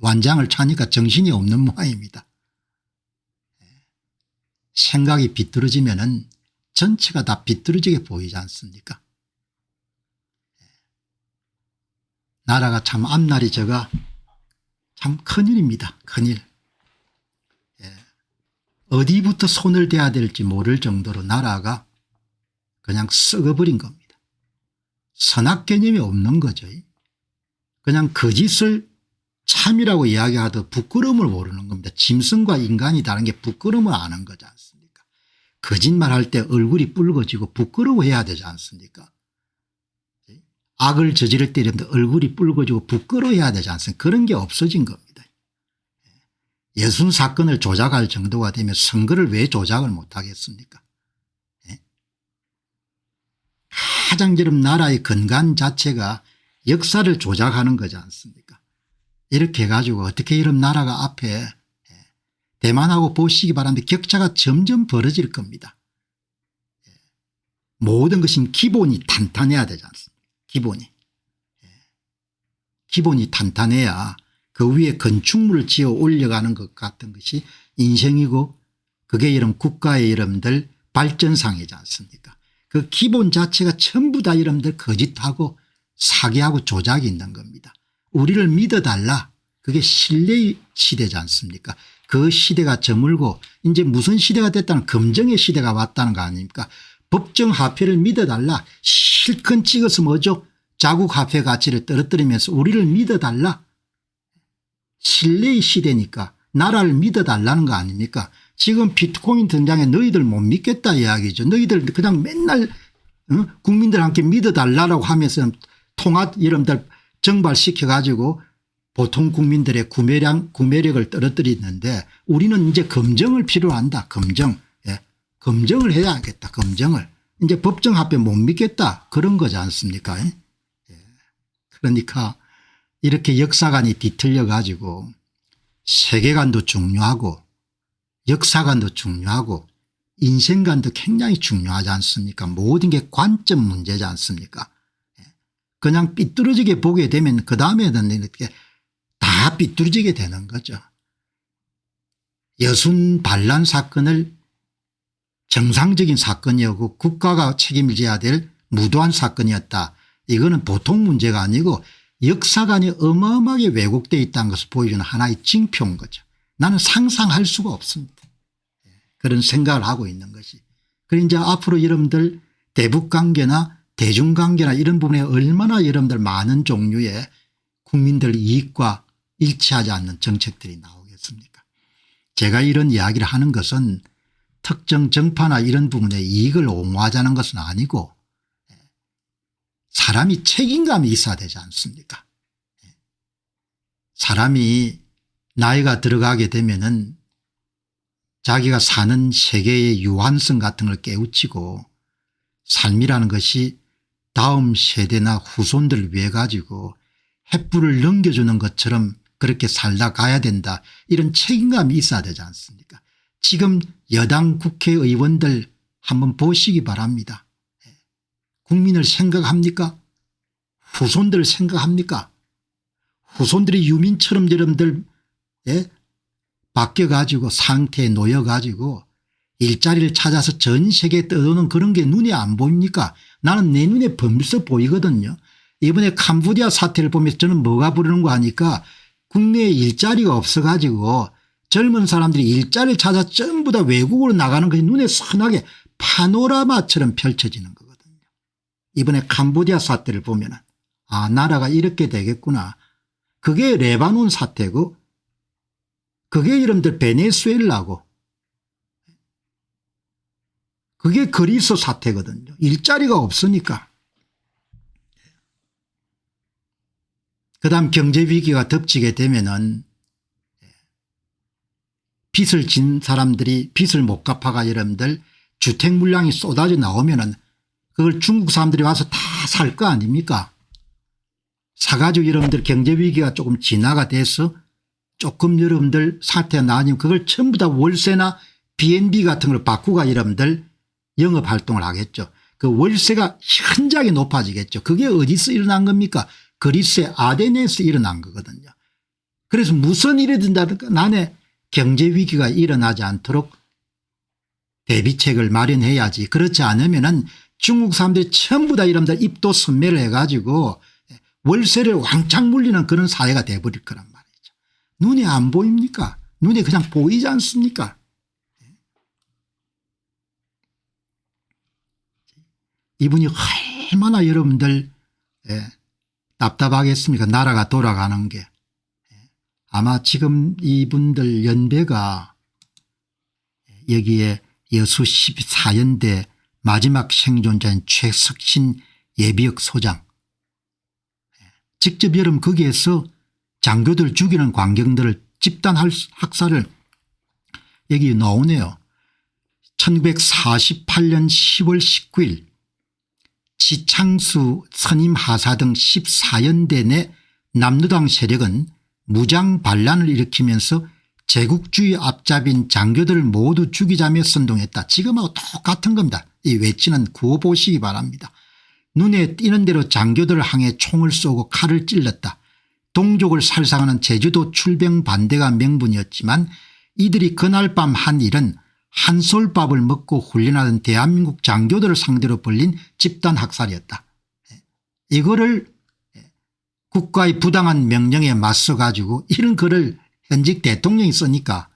완장을 차니까 정신이 없는 모양입니다. 생각이 비뚤어지면은 전체가 다 비뚤어지게 보이지 않습니까. 나라가 참 앞날이 저가 참 큰일입니다. 큰일. 어디부터 손을 대야 될지 모를 정도로 나라가 그냥 썩어버린 겁니다. 선악 개념이 없는 거죠. 그냥 거짓을 참이라고 이야기하도 부끄러움을 모르는 겁니다. 짐승과 인간이 다른 게 부끄러움을 아는 거지 않습니까. 거짓말할 때 얼굴이 붉어지고 부끄러워해야 되지 않습니까. 악을 저지를 때 얼굴이 붉어지고 부끄러워해야 되지 않습니까. 그런 게 없어진 겁니다. 예순 사건을 조작할 정도가 되면 선거를 왜 조작을 못하겠습니까. 가장 지금 나라의 근간 자체가 역사를 조작하는 거지 않습니까. 이렇게 해가지고 어떻게 이런 나라가 앞에 대만하고 보시기 바랍니다. 격차가 점점 벌어질 겁니다. 모든 것이 기본이 탄탄해야 되지 않습니까. 기본이 탄탄해야 그 위에 건축물을 지어 올려가는 것 같은 것이 인생이고 그게 이런 국가의 여러분들 발전상이지 않습니까. 그 기본 자체가 전부 다 여러분들 거짓하고 사기하고 조작이 있는 겁니다. 우리를 믿어달라. 그게 신뢰의 시대지 않습니까. 그 시대가 저물고 이제 무슨 시대가 됐다는 검증의 시대가 왔다는 거 아닙니까. 법정화폐를 믿어달라. 실컷 찍어서 뭐죠. 자국화폐 가치를 떨어뜨리면서 우리를 믿어달라. 신뢰의 시대니까 나라를 믿어달라는 거 아닙니까. 지금 비트코인 등장해 너희들 못 믿겠다 이야기죠. 너희들 그냥 맨날 국민들 함께 믿어달라고 하면서 통화 여러분들 정발시켜 가지고 보통 국민들의 구매력을 떨어뜨리는데 우리는 이제 검증을 필요로 한다. 검증. 검증을 해야겠다. 검증을. 이제 법정화폐 못 믿겠다. 그런 거지 않습니까. 그러니까 이렇게 역사관이 뒤틀려 가지고 세계관도 중요하고 역사관도 중요하고 인생관도 굉장히 중요하지 않습니까. 모든 게 관점 문제지 않습니까. 그냥 삐뚤어지게 보게 되면 그다음에는 이렇게 다 삐뚤어지게 되는 거죠. 여순 반란 사건을 정상적인 사건이었고 국가가 책임을 져야 될 무도한 사건이었다. 이거는 보통 문제가 아니고 역사관이 어마어마하게 왜곡되어 있다는 것을 보여주는 하나의 징표인 거죠. 나는 상상할 수가 없습니다. 그런 생각을 하고 있는 것이. 그리고 이제 앞으로 여러분들 대북관계나 대중관계나 이런 부분에 얼마나 여러분들 많은 종류의 국민들 이익과 일치하지 않는 정책들이 나오겠습니까. 제가 이런 이야기를 하는 것은 특정 정파나 이런 부분에 이익을 옹호하자는 것은 아니고 사람이 책임감이 있어야 되지 않습니까. 사람이 나이가 들어가게 되면은 자기가 사는 세계의 유한성 같은 걸 깨우치고 삶이라는 것이 다음 세대나 후손들을 위해 가지고 횃불을 넘겨주는 것처럼 그렇게 살다 가야 된다. 이런 책임감이 있어야 되지 않습니까. 지금 여당 국회의원들 한번 보시기 바랍니다. 국민을 생각합니까? 후손들을 생각합니까? 후손들이 유민처럼 여러분들 바뀌어가지고 상태에 놓여가지고 일자리를 찾아서 전 세계에 떠도는 그런 게 눈에 안 보입니까? 나는 내 눈에 벌써 보이거든요. 이번에 캄보디아 사태를 보면서 저는 뭐가 부르는 거 하니까 국내에 일자리가 없어가지고 젊은 사람들이 일자리를 찾아 전부 다 외국으로 나가는 것이 눈에 선하게 파노라마처럼 펼쳐지는 거거든요. 이번에 캄보디아 사태를 보면 아 나라가 이렇게 되겠구나. 그게 레바논 사태고 그게 여러분들 베네수엘라고 그게 그리스 사태거든요. 일자리가 없으니까. 그다음 경제위기가 덮치게 되면은 빚을 진 사람들이 빚을 못 갚아가 여러분들 주택 물량이 쏟아져 나오면은 그걸 중국 사람들이 와서 다 살 거 아닙니까? 사가지고 여러분들 경제위기가 조금 진화가 돼서 조금 여러분들 사태가 나아지면 그걸 전부 다 월세나 B&B 같은 걸 바꾸가 여러분들 영업활동을 하겠죠. 그 월세가 현저하게 높아지겠죠. 그게 어디서 일어난 겁니까? 그리스의 아테네에서 일어난 거거든요. 그래서 무슨 일이 든다든가 난에 경제위기가 일어나지 않도록 대비책을 마련해야지. 그렇지 않으면은 중국 사람들이 전부 다 여러분들 입도 선매를 해가지고 월세를 왕창 물리는 그런 사회가 돼버릴 거란 말이죠. 눈에 안 보입니까? 눈에 그냥 보이지 않습니까? 이분이 얼마나 여러분들 답답하겠습니까? 나라가 돌아가는 게. 아마 지금 이분들 연배가 여기에 여수 14연대 마지막 생존자인 최석신 예비역 소장, 직접 여러분 거기에서 장교들 죽이는 광경들을 집단 학살을 여기 나오네요. 1948년 10월 19일 지창수 선임 하사 등 14연대 내 남루당 세력은 무장 반란을 일으키면서 제국주의 앞잡인 장교들을 모두 죽이자며 선동했다. 지금하고 똑같은 겁니다. 이 외치는 구호 보시기 바랍니다. 눈에 띄는 대로 장교들을 향해 총을 쏘고 칼을 찔렀다. 동족을 살상하는 제주도 출병 반대가 명분이었지만 이들이 그날 밤 한 일은 한솔밥을 먹고 훈련하던 대한민국 장교들을 상대로 벌린 집단 학살이었다. 이거를 국가의 부당한 명령에 맞서 가지고 이런 글을 현직 대통령이 쓰니까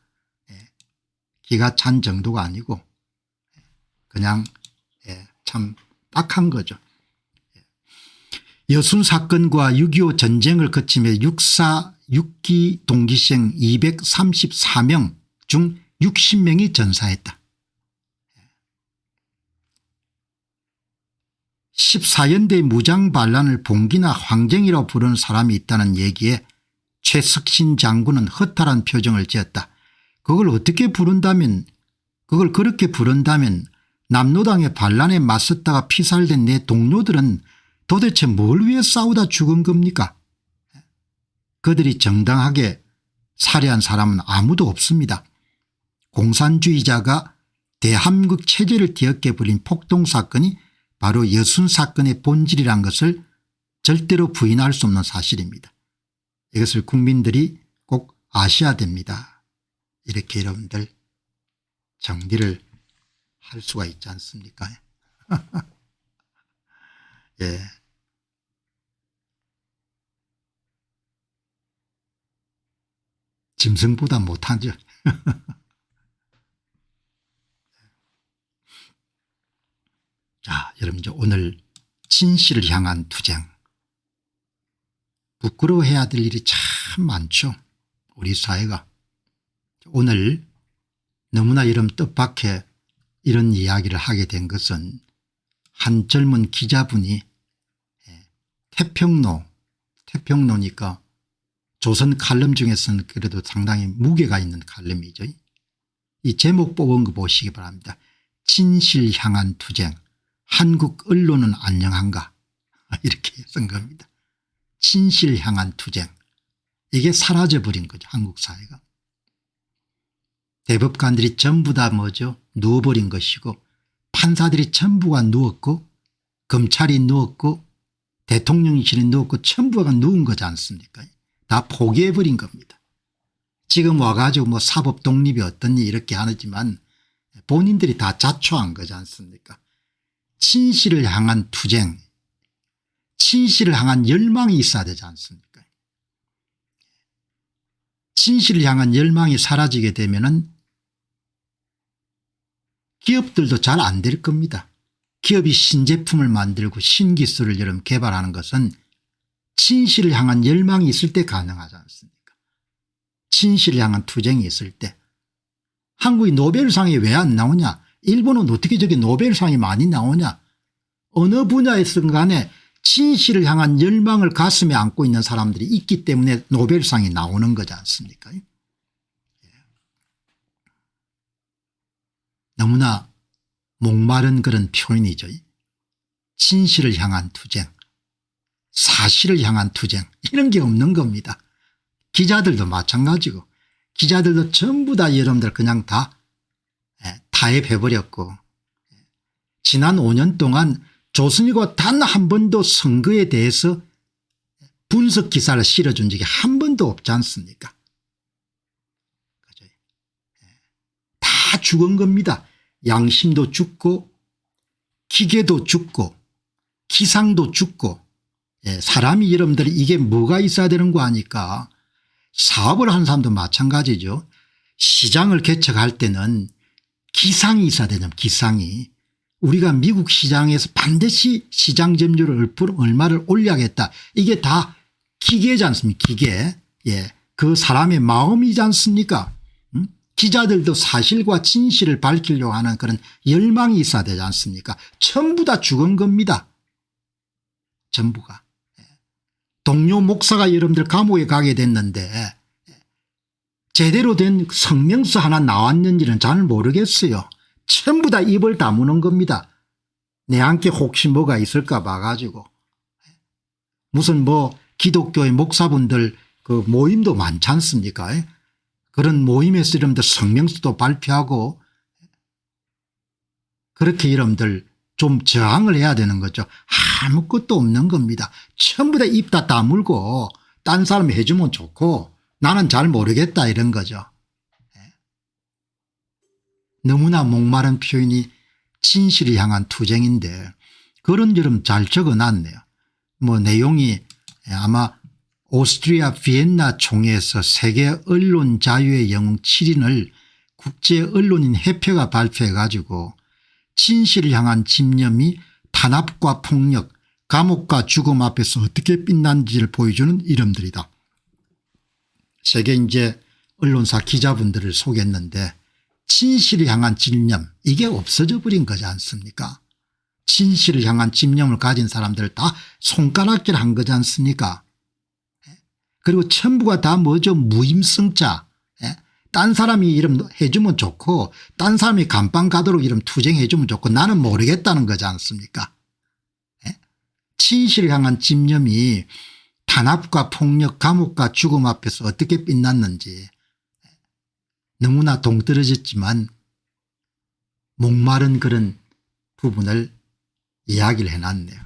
기가 찬 정도가 아니고 그냥 참 딱한 거죠. 여순 사건과 6.25 전쟁을 거치며 6기 동기생 234명 중 60명이 전사했다. 14연대 무장 반란을 봉기나 황쟁이라고 부르는 사람이 있다는 얘기에 최석신 장군은 허탈한 표정을 지었다. 그걸 어떻게 부른다면, 그걸 그렇게 부른다면 남로당의 반란에 맞섰다가 피살된 내 동료들은 도대체 뭘 위해 싸우다 죽은 겁니까? 그들이 정당하게 살해한 사람은 아무도 없습니다. 공산주의자가 대한민국 체제를 뒤엎게 버린 폭동사건이 바로 여순 사건의 본질이란 것을 절대로 부인할 수 없는 사실입니다. 이것을 국민들이 꼭 아셔야 됩니다. 이렇게 여러분들 정리를 할 수가 있지 않습니까? 예. 짐승보다 못하죠. 자, 여러분 오늘 진실을 향한 투쟁. 부끄러워해야 될 일이 참 많죠. 우리 사회가. 오늘 너무나 이런 뜻밖의 이런 이야기를 하게 된 것은 한 젊은 기자분이 태평로니까 조선 칼럼 중에서는 그래도 상당히 무게가 있는 칼럼이죠. 이 제목 뽑은 거 보시기 바랍니다. 진실 향한 투쟁. 한국 언론은 안녕한가 이렇게 쓴 겁니다. 진실 향한 투쟁. 이게 사라져버린 거죠. 한국 사회가. 대법관들이 전부 다 뭐죠? 누워버린 것이고 판사들이 전부가 누웠고 검찰이 누웠고 대통령실이 누웠고 전부가 누운 거지 않습니까? 다 포기해버린 겁니다. 지금 와가지고 뭐 사법 독립이 어떻니 이렇게 하지만 본인들이 다 자초한 거지 않습니까? 진실을 향한 투쟁, 진실을 향한 열망이 있어야 되지 않습니까? 진실을 향한 열망이 사라지게 되면은 기업들도 잘 안 될 겁니다. 기업이 신제품을 만들고 신기술을 여러분 개발하는 것은 진실을 향한 열망이 있을 때 가능하지 않습니까? 진실을 향한 투쟁이 있을 때. 한국이 노벨상이 왜 안 나오냐? 일본은 어떻게 저게 노벨상이 많이 나오냐? 어느 분야에서 간에 진실을 향한 열망을 가슴에 안고 있는 사람들이 있기 때문에 노벨상이 나오는 거지 않습니까? 너무나 목마른 그런 표현이죠. 진실을 향한 투쟁, 사실을 향한 투쟁, 이런 게 없는 겁니다. 기자들도 마찬가지고, 기자들도 전부 다 여러분들 그냥 다 타협해버렸고, 지난 5년 동안 조선일보 단 한 번도 선거에 대해서 분석 기사를 실어준 적이 한 번도 없지 않습니까? 그죠? 다 죽은 겁니다. 양심도 죽고 기계도 죽고 기상도 죽고. 사람이 여러분들이 이게 뭐가 있어야 되는 거 아니까. 사업을 하는 사람도 마찬가지죠. 시장을 개척할 때는 기상이 있어야 되잖아요. 기상이. 우리가 미국 시장에서 반드시 시장 점유율을 얼마를 올려야겠다. 이게 다 기계지 않습니까? 기계. 그 사람의 마음이지 않습니까? 기자들도 사실과 진실을 밝히려고 하는 그런 열망이 있어야 되지 않습니까? 전부 다 죽은 겁니다. 전부가. 동료 목사가 여러분들 감옥에 가게 됐는데 제대로 된 성명서 하나 나왔는지는 잘 모르겠어요. 전부 다 입을 다무는 겁니다. 내한테 혹시 뭐가 있을까 봐가지고. 무슨 뭐 기독교의 목사분들 그 모임도 많지 않습니까? 그런 모임에서 여러분들 성명서도 발표하고 그렇게 여러분들 좀 저항을 해야 되는 거죠. 아무것도 없는 겁니다. 전부 다 입 다 다물고 딴 사람이 해주면 좋고 나는 잘 모르겠다 이런 거죠. 너무나 목마른 표현이 진실을 향한 투쟁인데 그런 여러분 잘 적어놨네요. 뭐 내용이 아마 오스트리아 비엔나 총회에서 세계 언론 자유의 영웅 7인을 국제언론인협회가 발표해 가지고 진실을 향한 집념이 탄압과 폭력 감옥과 죽음 앞에서 어떻게 빛난지를 보여주는 이름들이다. 세계 이제 언론사 기자분들을 소개했는데 진실을 향한 집념 이게 없어져 버린 거지 않습니까? 진실을 향한 집념을 가진 사람들 다 손가락질 한 거지 않습니까? 그리고 전부가 다 뭐죠? 무임승자. 딴 사람이 이름 해주면 좋고 딴 사람이 감방 가도록 이름 투쟁해 주면 좋고 나는 모르겠다는 거지 않습니까? 진실을 향한 집념이 탄압과 폭력 감옥과 죽음 앞에서 어떻게 빛났는지 너무나 동떨어졌지만 목마른 그런 부분을 이야기를 해놨네요.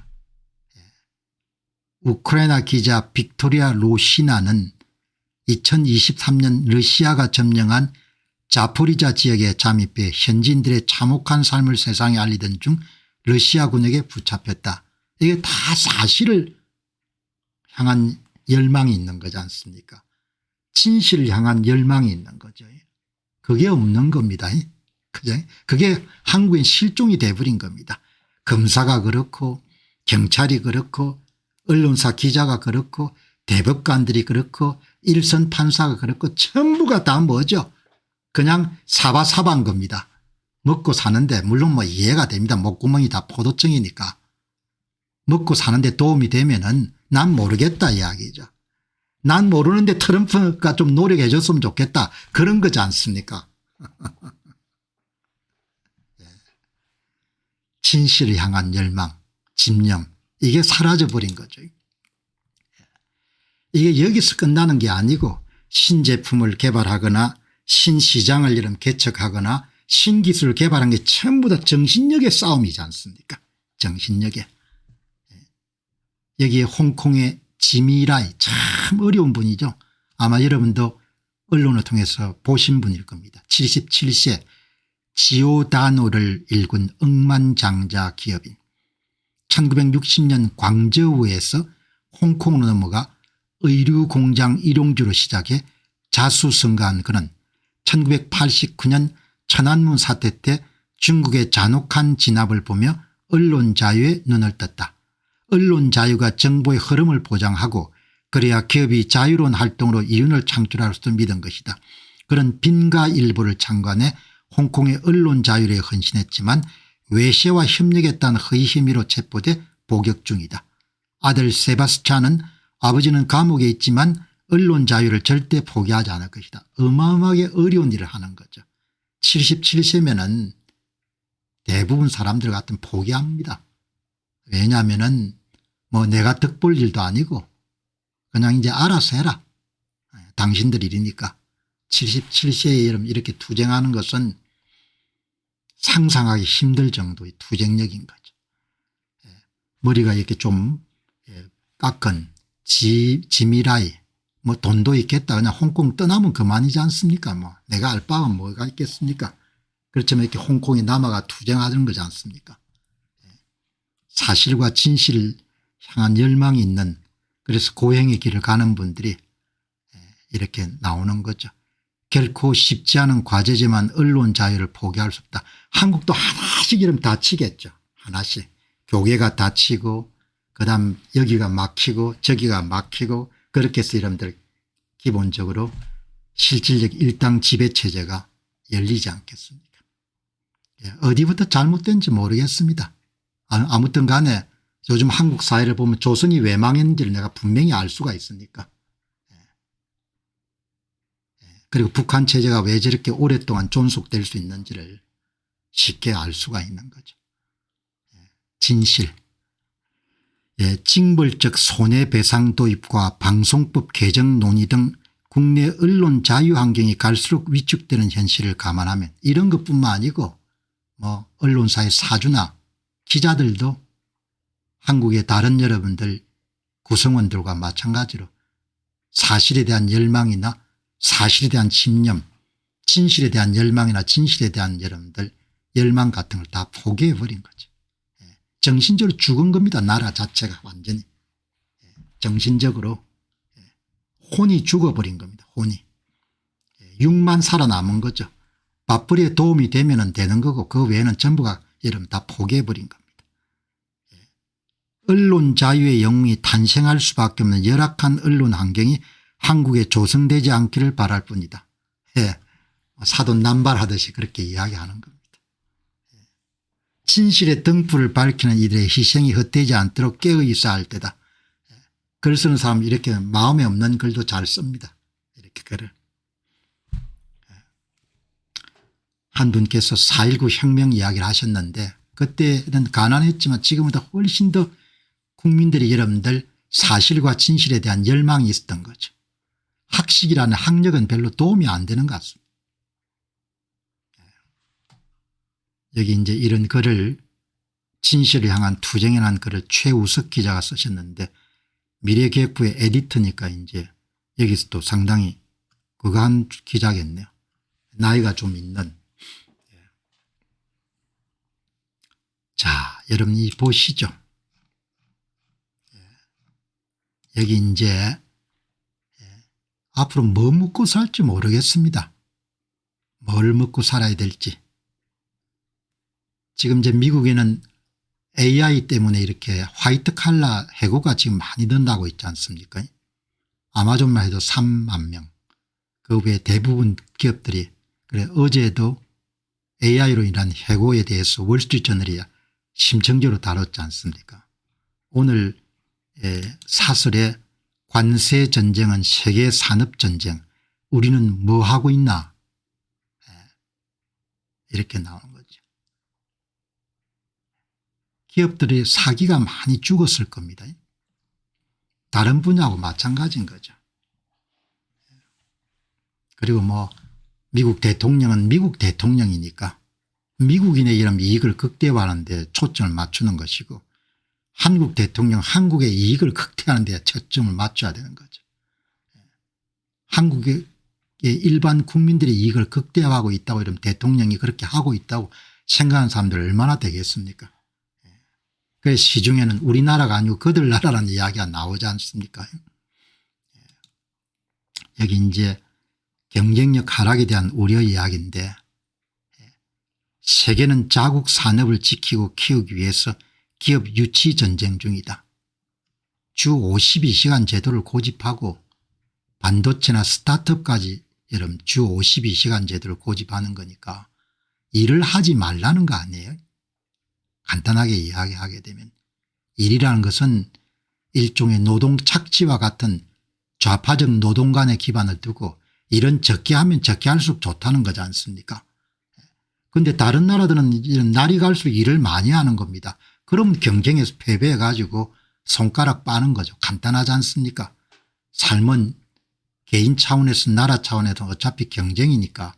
우크라이나 기자 빅토리아 로시나는 2023년 러시아가 점령한 자포리자 지역에 잠입해 현지인들의 참혹한 삶을 세상에 알리던 중 러시아군에게 붙잡혔다. 이게 다 사실을 향한 열망이 있는 거지 않습니까? 진실을 향한 열망이 있는 거죠. 그게 없는 겁니다. 그죠? 그게 한국인 실종이 돼버린 겁니다. 검사가 그렇고 경찰이 그렇고 언론사 기자가 그렇고 대법관들이 그렇고 일선 판사가 그렇고 전부가 다 뭐죠? 그냥 사바사바한 겁니다. 먹고 사는데 물론 뭐 이해가 됩니다. 목구멍이 다 포도청이니까. 먹고 사는데 도움이 되면은 난 모르겠다 이야기죠. 난 모르는데 트럼프가 좀 노력해 줬으면 좋겠다 그런 거지 않습니까? 진실을 향한 열망 집념 이게 사라져버린 거죠. 이게 여기서 끝나는 게 아니고 신제품을 개발하거나 신시장을 이런 개척하거나 신기술을 개발한 게 전부 다 정신력의 싸움이지 않습니까? 정신력에. 여기에 홍콩의 지미라이 참 어려운 분이죠. 아마 여러분도 언론을 통해서 보신 분일 겁니다. 77세 지오다노를 일군 억만장자 기업인 1960년 광저우에서 홍콩으로 넘어가 의류공장 일용주로 시작해 자수성가한 그는 1989년 천안문 사태 때 중국의 잔혹한 진압을 보며 언론 자유에 눈을 떴다. 언론 자유가 정보의 흐름을 보장하고 그래야 기업이 자유로운 활동으로 이윤을 창출할 수 믿은 것이다. 그런 빈가 일부를 창간해 홍콩의 언론 자유에 헌신했지만 외세와 협력했다는 허위 혐의로 체포돼 복역 중이다. 아들 세바스찬은 아버지는 감옥에 있지만 언론 자유를 절대 포기하지 않을 것이다. 어마어마하게 어려운 일을 하는 거죠. 77세면은 대부분 사람들 같으면 포기합니다. 왜냐하면은 뭐 내가 득볼 일도 아니고 그냥 이제 알아서 해라. 당신들 일이니까. 77세에 이렇게 투쟁하는 것은 상상하기 힘들 정도의 투쟁력인 거죠. 머리가 이렇게 좀 깎은 지미라이 뭐 돈도 있겠다 그냥 홍콩 떠나면 그만이지 않습니까. 뭐 내가 알 바가 뭐가 있겠습니까. 그렇지만 이렇게 홍콩에 남아가 투쟁하는 거지 않습니까. 사실과 진실을 향한 열망이 있는 그래서 고행의 길을 가는 분들이 이렇게 나오는 거죠. 결코 쉽지 않은 과제지만 언론 자유를 포기할 수 없다. 한국도 하나씩 이러면 다치겠죠. 하나씩. 교계가 다치고 그다음 여기가 막히고 저기가 막히고 그렇게 해서 여러분들 기본적으로 실질적 일당 지배체제가 열리지 않겠습니까. 어디부터 잘못된지 모르겠습니다. 아무튼 간에 요즘 한국 사회를 보면 조선이 왜 망했는지를 내가 분명히 알 수가 있으니까. 그리고 북한 체제가 왜 저렇게 오랫동안 존속될 수 있는지를 쉽게 알 수가 있는 거죠. 진실. 징벌적 손해배상 도입과 방송법 개정 논의 등 국내 언론 자유 환경이 갈수록 위축되는 현실을 감안하면 이런 것뿐만 아니고 뭐 언론사의 사주나 기자들도 한국의 다른 여러분들 구성원들과 마찬가지로 사실에 대한 열망이나 사실에 대한 신념 진실에 대한 열망이나 진실에 대한 여러분들 열망 같은 걸 다 포기해버린 거죠. 정신적으로 죽은 겁니다. 나라 자체가 완전히. 정신적으로 혼이 죽어버린 겁니다. 혼이. 육만 살아남은 거죠. 밥벌이에 도움이 되면 되는 거고 그 외에는 전부가 여러분 다 포기해버린 겁니다. 언론 자유의 영웅이 탄생할 수밖에 없는 열악한 언론 환경이 한국에 조성되지 않기를 바랄 뿐이다. 사돈 남발하듯이 그렇게 이야기하는 겁니다. 진실의 등불을 밝히는 이들의 희생이 헛되지 않도록 깨어 있어야 할 때다. 글 쓰는 사람 이렇게 마음에 없는 글도 잘 씁니다. 이렇게 글을. 한 분께서 4.19 혁명 이야기를 하셨는데 그때는 가난했지만 지금보다 훨씬 더 국민들이 여러분들 사실과 진실에 대한 열망이 있었던 거죠. 학식이라는 학력은 별로 도움이 안 되는 것 같습니다. 여기 이제 이런 글을 진실을 향한 투쟁에 한 글을 최우석 기자가 쓰셨는데 미래기획부의 에디터니까 이제 여기서 또 상당히 그거 한 기자겠네요. 나이가 좀 있는. 자, 여러분이 보시죠. 여기 이제 앞으로 뭐 먹고 살지 모르겠습니다. 뭘 먹고 살아야 될지. 지금 이제 미국에는 AI 때문에 이렇게 화이트 칼라 해고가 지금 많이 늘어나고 있지 않습니까? 아마존만 해도 3만 명. 그 외에 대부분 기업들이 그래 어제도 AI로 인한 해고에 대해서 월스트리트저널이 심층적으로 다뤘지 않습니까? 오늘 사설에 관세 전쟁은 세계 산업 전쟁 우리는 뭐 하고 있나 이렇게 나오는 거죠. 기업들이 사기가 많이 죽었을 겁니다. 다른 분야하고 마찬가지인 거죠. 그리고 뭐 미국 대통령은 미국 대통령이니까 미국인의 이런 이익을 극대화하는 데 초점을 맞추는 것이고 한국 대통령 한국의 이익을 극대화하는 데 초점을 맞춰야 되는 거죠. 한국의 일반 국민들의 이익을 극대화하고 있다고 이러면 대통령이 그렇게 하고 있다고 생각하는 사람들 얼마나 되겠습니까? 그래서 시중에는 우리나라가 아니고 그들 나라라는 이야기가 나오지 않습니까? 여기 이제 경쟁력 하락에 대한 우려 이야기인데 세계는 자국 산업을 지키고 키우기 위해서 기업 유치 전쟁 중이다. 주 52시간 제도를 고집하고 반도체나 스타트업까지 여러분 주 52시간 제도를 고집하는 거니까 일을 하지 말라는 거 아니에요. 간단하게 이야기하게 되면 일이라는 것은 일종의 노동 착취와 같은 좌파적 노동 간의 기반을 두고 일은 적게 하면 적게 할수록 좋다는 거지 않습니까? 그런데 다른 나라들은 이런 날이 갈수록 일을 많이 하는 겁니다. 그럼 경쟁에서 패배해 가지고 손가락 빠는 거죠. 간단하지 않습니까? 삶은 개인 차원에서 나라 차원에서 어차피 경쟁이니까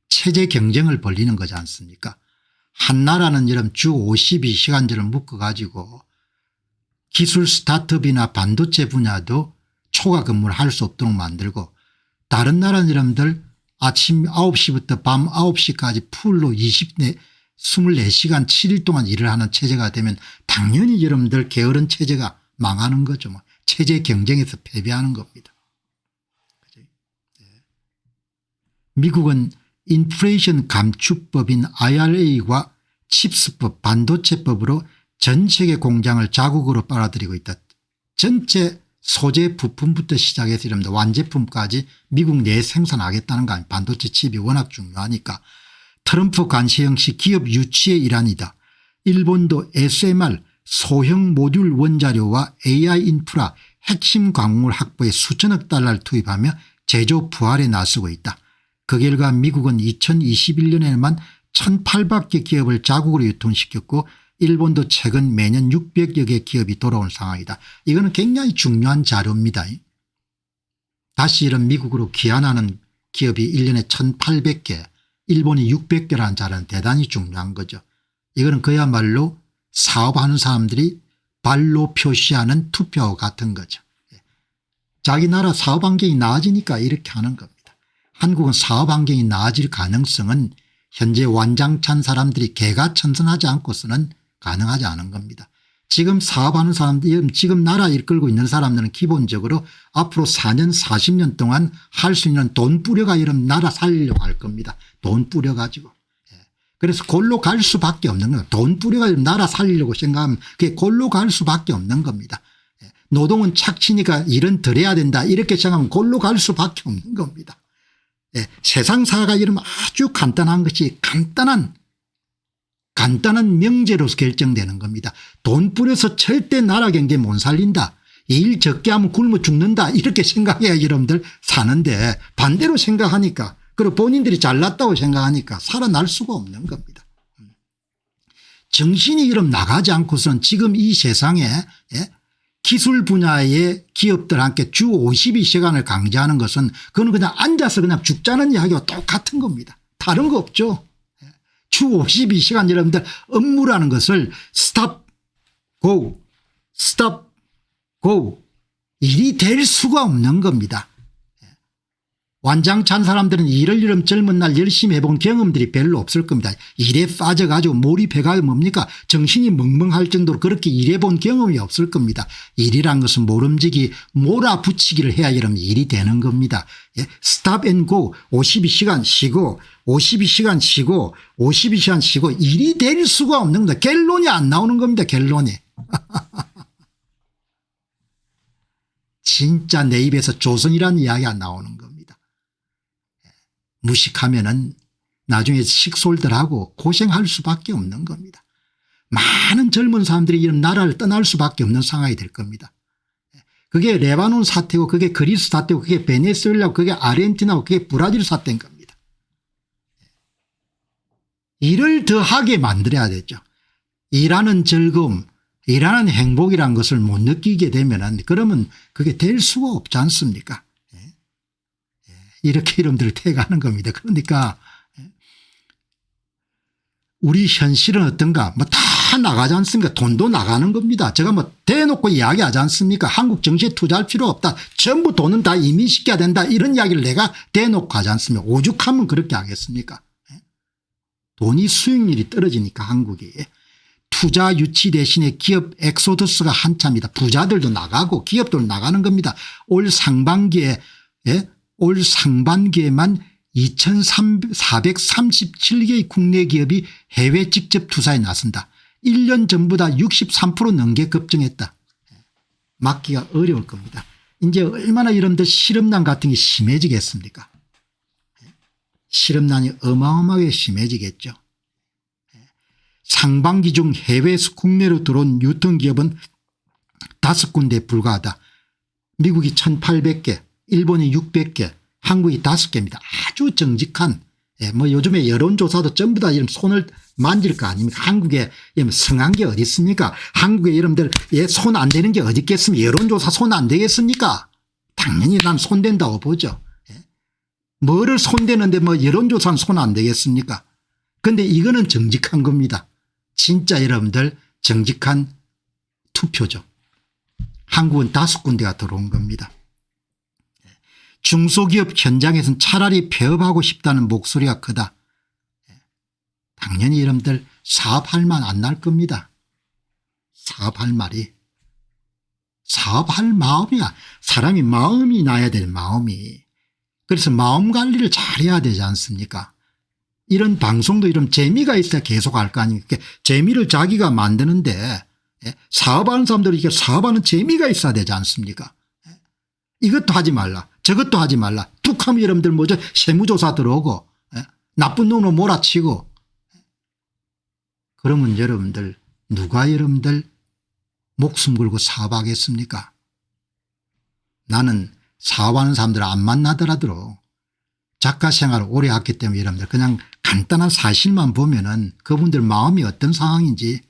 체제 경쟁을 벌리는 거지 않습니까? 한 나라는 이런 주 52시간제를 묶어 가지고 기술 스타트업이나 반도체 분야도 초과 근무를 할 수 없도록 만들고, 다른 나라는 여러분들 아침 9시부터 밤 9시까지 풀로 24시간 7일 동안 일을 하는 체제가 되면 당연히 여러분들 게으른 체제가 망하는 거죠. 뭐 체제 경쟁에서 패배하는 겁니다. 미국은 인플레이션 감축법인 IRA와 칩스법 반도체법으로 전 세계 공장을 자국으로 빨아들이고 있다. 전체 소재 부품부터 시작해서 이러면 완제품까지 미국 내에 생산하겠다는 거 아니에요. 반도체 칩이 워낙 중요하니까. 트럼프 관세 역시 기업 유치의 일환이다. 일본도 SMR 소형 모듈 원자료와 AI 인프라 핵심 광물 확보에 수천억 달러를 투입하며 제조 부활에 나서고 있다. 그 결과 미국은 2021년에만 1,800개 기업을 자국으로 유통시켰고 일본도 최근 매년 600여 개 기업이 돌아온 상황이다. 이거는 굉장히 중요한 자료입니다. 다시 이런 미국으로 귀환하는 기업이 1년에 1,800개 일본이 600개라는 자료는 대단히 중요한 거죠. 이거는 그야말로 사업하는 사람들이 발로 표시하는 투표와 같은 거죠. 자기 나라 사업 환경이 나아지니까 이렇게 하는 겁니다. 한국은 사업 환경이 나아질 가능성은 현재 완장찬 사람들이 개가천선하지 않고서는 가능하지 않은 겁니다. 지금 사업하는 사람들, 지금 나라 이끌고 있는 사람들은 기본적으로 앞으로 4년 40년 동안 할 수 있는 돈 뿌려가 이런 나라 살리려고 할 겁니다. 돈 뿌려 가지고. 그래서 골로 갈 수밖에 없는 거예요. 돈 뿌려가 나라 살리려고 생각하면 그게 골로 갈 수밖에 없는 겁니다. 노동은 착취니까 일은 덜 해야 된다 이렇게 생각하면 골로 갈 수밖에 없는 겁니다. 세상사가 이러면 아주 간단한 것이 간단한 명제로서 결정되는 겁니다. 돈 뿌려서 절대 나라 경제 못 살린다. 일 적게 하면 굶어 죽는다 이렇게 생각해야 여러분들 사는데 반대로 생각하니까 그리고 본인들이 잘났다고 생각하니까 살아날 수가 없는 겁니다. 정신이 이럼 나가지 않고서는 지금 이 세상에 기술 분야의 기업들한테 주 52시간을 강제하는 것은 그건 그냥 앉아서 그냥 죽자는 이야기와 똑같은 겁니다. 다른 거 없죠. 주 52시간 여러분들 업무라는 것을 스탑 고 스탑 고 일이 될 수가 없는 겁니다. 완장찬 사람들은 일을 이런 젊은 날 열심히 해본 경험들이 별로 없을 겁니다. 일에 빠져가지고 몰입해가 뭡니까 정신이 멍멍할 정도로 그렇게 일해본 경험이 없을 겁니다. 일이란 것은 모름지기 몰아붙이기를 해야 이러면 일이 되는 겁니다. 스탑 앤 고 52시간 쉬고 52시간 쉬고 52시간 쉬고 일이 될 수가 없는 겁니다. 결론이 안 나오는 겁니다. 결론이. 진짜 내 입에서 조선이라는 이야기가 나오는 겁니다. 무식하면은 나중에 식솔들하고 고생할 수밖에 없는 겁니다. 많은 젊은 사람들이 이런 나라를 떠날 수밖에 없는 상황이 될 겁니다. 그게 레바논 사태고 그게 그리스 사태고 그게 베네수엘라고 그게 아르헨티나고 그게 브라질 사태인 겁니다. 일을 더 하게 만들어야 되죠. 일하는 즐거움 일하는 행복이란 것을 못 느끼게 되면은 그러면 그게 될 수가 없지 않습니까? 이렇게 이름들을 태가는 겁니다. 그러니까 우리 현실은 어떤가 뭐 다 나가지 않습니까? 돈도 나가는 겁니다. 제가 뭐 대놓고 이야기하지 않습니까? 한국 정치에 투자할 필요 없다. 전부 돈은 다 이민시켜야 된다. 이런 이야기를 내가 대놓고 하지 않습니까? 오죽하면 그렇게 하겠습니까? 돈이 수익률이 떨어지니까 한국이. 투자 유치 대신에 기업 엑소더스가 한참이다. 부자들도 나가고 기업도 나가는 겁니다. 올 상반기에만 2,437개의 국내 기업이 해외 직접 투자에 나선다. 1년 전보다 63% 넘게 급증했다. 막기가 어려울 겁니다. 이제 얼마나 여러분들 실업난 같은 게 심해지겠습니까? 실업난이 어마어마하게 심해지겠죠. 상반기 중 해외에서 국내로 들어온 유통기업은 5군데에 불과하다. 미국이 1800개, 일본이 600개, 한국이 5개입니다. 아주 정직한, 뭐 요즘에 여론조사도 전부 다 이런 손을 만질 거 아닙니까? 한국에 성한 게 어디 있습니까? 한국에 여러분들 손 안 대는 게 어디 있겠습니까? 여론조사 손 안 대겠습니까? 당연히 난 손댄다고 보죠. 뭐를 손대는데 뭐 여론조사는 손 안 대겠습니까? 그런데 이거는 정직한 겁니다. 진짜 여러분들 정직한 투표죠. 한국은 5군데가 들어온 겁니다. 중소기업 현장에서는 차라리 폐업하고 싶다는 목소리가 크다. 당연히 여러분들 사업할 만 안 날 겁니다. 사업할 말이. 사업할 마음이야. 사람이 마음이 나야 될 마음이. 그래서 마음 관리를 잘해야 되지 않습니까? 이런 방송도 이런 재미가 있어야 계속 할 거 아닙니까? 재미를 자기가 만드는데 사업하는 사람들이 이렇게 사업하는 재미가 있어야 되지 않습니까? 이것도 하지 말라 저것도 하지 말라 뚝 하면 여러분들 뭐죠? 세무조사 들어오고 나쁜 놈으로 몰아치고. 그러면 여러분들 누가 여러분들 목숨 걸고 사업하겠습니까? 나는 사업하는 사람들 안 만나더라도 작가 생활을 오래 했기 때문에 여러분들 그냥 간단한 사실만 보면은 그분들 마음이 어떤 상황인지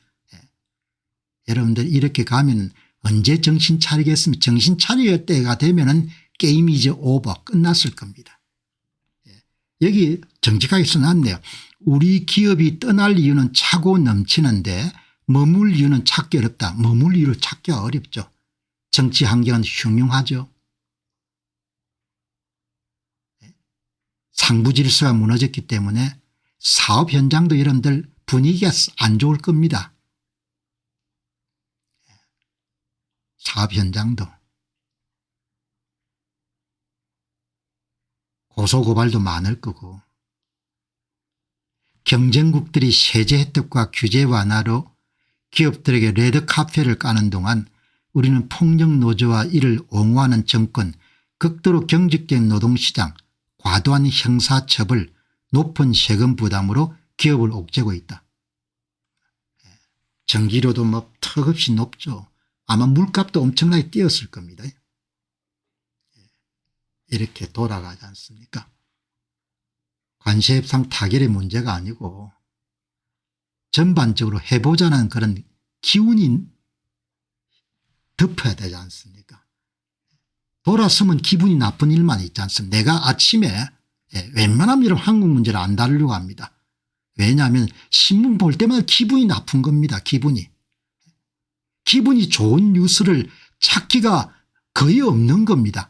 여러분들 이렇게 가면 언제 정신 차리겠습니까? 정신 차릴 때가 되면은 게임이 이제 오버 끝났을 겁니다. 여기 정직하게 써놨네요. 우리 기업이 떠날 이유는 차고 넘치는데 머물 이유는 찾기 어렵다. 머물 이유를 찾기가 어렵죠. 정치 환경은 흉흉하죠. 상부 질서가 무너졌기 때문에 사업 현장도 여러분들 분위기가 안 좋을 겁니다. 사업 현장도. 고소고발도 많을 거고. 경쟁국들이 세제 혜택과 규제 완화로 기업들에게 레드카펫을 까는 동안 우리는 폭력노조와 이를 옹호하는 정권, 극도로 경직된 노동시장, 과도한 형사처벌, 높은 세금 부담으로 기업을 옥죄고 있다. 전기료도 뭐 턱없이 높죠. 아마 물값도 엄청나게 뛰었을 겁니다. 이렇게 돌아가지 않습니까? 관세협상 타결의 문제가 아니고 전반적으로 해보자는 그런 기운이 덮어야 되지 않습니까? 돌아서면 기분이 나쁜 일만 있지 않습니까? 내가 아침에 웬만하면 이런 한국 문제를 안 다루려고 합니다. 왜냐하면 신문 볼 때마다 기분이 나쁜 겁니다. 기분이 좋은 뉴스를 찾기가 거의 없는 겁니다.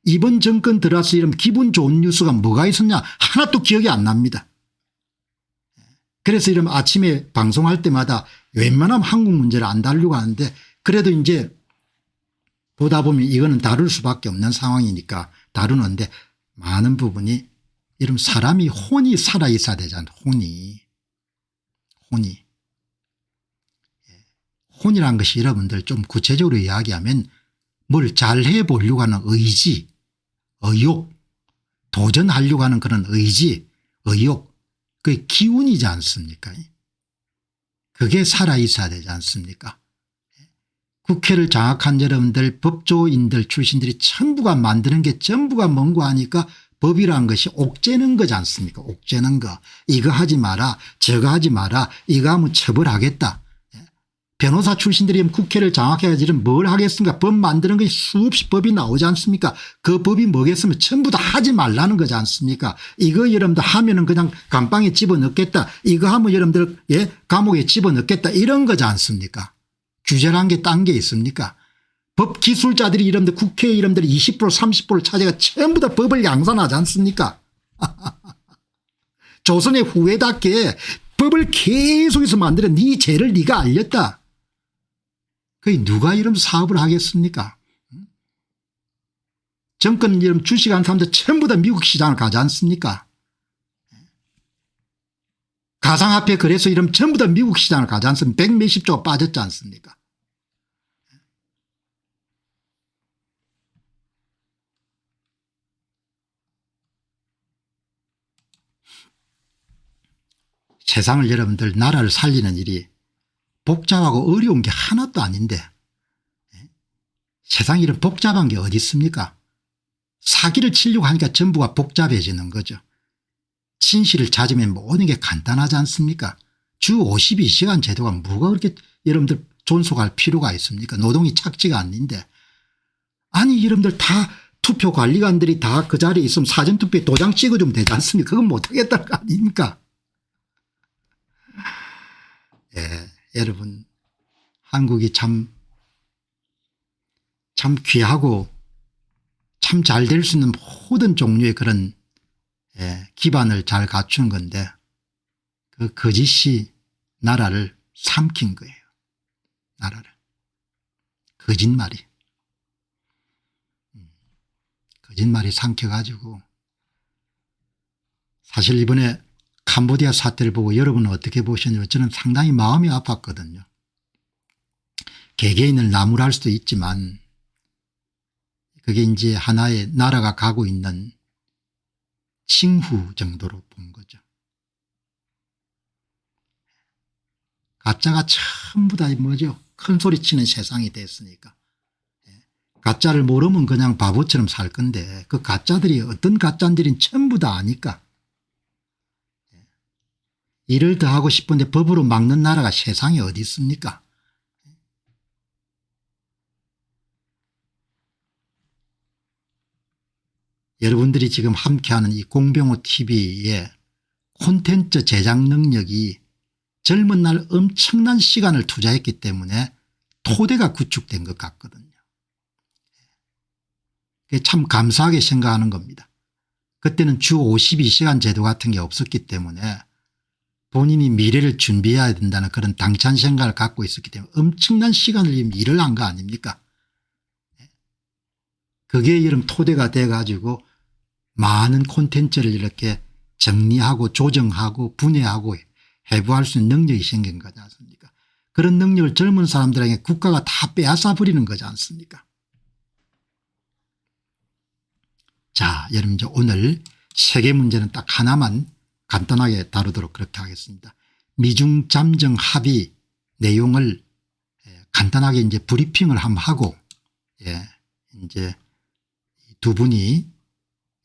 이번 정권 들어와서 이런 기분 좋은 뉴스가 뭐가 있었냐 하나도 기억이 안 납니다. 그래서 이런 아침에 방송할 때마다 웬만하면 한국 문제를 안 다루려고 하는데 그래도 이제 보다 보면 이거는 다룰 수밖에 없는 상황이니까 다루는데 많은 부분이 이런 사람이 혼이 살아있어야 되잖아요. 혼이라는 것이 여러분들 좀 구체적으로 이야기하면 뭘 잘해 보려고 하는 의지, 의욕, 도전하려고 하는 그런 의지, 의욕, 그게 기운이지 않습니까? 그게 살아있어야 되지 않습니까? 국회를 장악한 여러분들 법조인들 출신들이 전부가 만드는 게 전부가 뭔고 하니까 법이라는 것이 옥죄는 거지 않습니까? 옥죄는 거. 이거 하지 마라 저거 하지 마라 이거 하면 처벌하겠다. 변호사 출신들이 국회를 장악해가지고 뭘 하겠습니까? 법 만드는 것이 수없이 법이 나오지 않습니까? 그 법이 뭐겠으면 전부 다 하지 말라는 거지 않습니까? 이거 여러분들 하면은 그냥 감방에 집어넣겠다. 이거 하면 여러분들 감옥에 집어넣겠다. 이런 거지 않습니까? 규제란 게 딴 게 있습니까? 법 기술자들이 여러분들 국회에 여러분들이 20% 30%를 차지가 전부 다 법을 양산하지 않습니까? 조선의 후예답게 법을 계속해서 만들어 네 죄를 네가 알렸다. 그게 누가 이런 사업을 하겠습니까? 정권 이런 주식하는 사람들 전부 다 미국 시장을 가지 않습니까? 가상화폐 그래서 이런 전부 다 미국 시장을 가지 않습니까? 100 몇십 조가 빠졌지 않습니까? 세상을 여러분들 나라를 살리는 일이 복잡하고 어려운 게 하나도 아닌데 세상에 이런 복잡한 게 어디 있습니까? 사기를 치려고 하니까 전부가 복잡해지는 거죠. 진실을 찾으면 모든 게 간단하지 않습니까? 주 52시간 제도가 뭐가 그렇게 여러분들 존속할 필요가 있습니까? 노동이 착지가 아닌데. 아니 여러분들 다 투표 관리관들이 다 그 자리에 있으면 사전투표에 도장 찍어주면 되지 않습니까? 그건 못하겠다는 거 아닙니까? 예, 여러분 한국이 참 귀하고 참 잘 될 수 있는 모든 종류의 그런 기반을 잘 갖춘 건데 그 거짓이 나라를 삼킨 거예요. 나라를. 거짓말이. 거짓말이 삼켜가지고 사실 이번에 캄보디아 사태를 보고 여러분은 어떻게 보셨냐면 저는 상당히 마음이 아팠거든요. 개개인을 나무랄 수도 있지만 그게 이제 하나의 나라가 가고 있는 징후 정도로 본 거죠. 가짜가 전부 다 뭐죠. 큰 소리 치는 세상이 됐으니까. 가짜를 모르면 그냥 바보처럼 살 건데 그 가짜들이 어떤 가짜인지는 전부 다 아니까. 일을 더 하고 싶은데 법으로 막는 나라가 세상에 어디 있습니까? 여러분들이 지금 함께하는 이 공병호 TV의 콘텐츠 제작 능력이 젊은 날 엄청난 시간을 투자했기 때문에 토대가 구축된 것 같거든요. 참 감사하게 생각하는 겁니다. 그때는 주 52시간 제도 같은 게 없었기 때문에 본인이 미래를 준비해야 된다는 그런 당찬 생각을 갖고 있었기 때문에 엄청난 시간을 일을 한 거 아닙니까? 그게 여러분 토대가 돼 가지고 많은 콘텐츠를 이렇게 정리하고 조정하고 분해하고 해부할 수 있는 능력이 생긴 거지 않습니까? 그런 능력을 젊은 사람들에게 국가가 다 빼앗아 버리는 거지 않습니까? 자, 여러분 이제 오늘 세계 문제는 딱 하나만 간단하게 다루도록 그렇게 하겠습니다. 미중 잠정 합의 내용을 간단하게 이제 브리핑을 한번 하고 이제 두 분이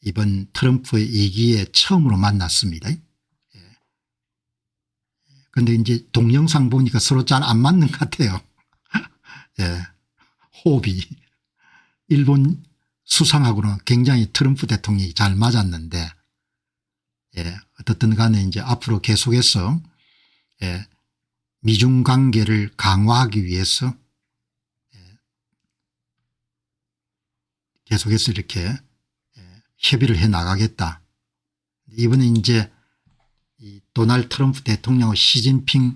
이번 트럼프의 2기에 처음으로 만났습니다. 그런데 이제 동영상 보니까 서로 잘 안 맞는 것 같아요. 호흡이. 일본 수상하고는 굉장히 트럼프 대통령이 잘 맞았는데 어떻든 간에 이제 앞으로 계속해서 미중 관계를 강화하기 위해서 계속해서 이렇게 협의를 해 나가겠다. 이번에 이제 이 도널드 트럼프 대통령과 시진핑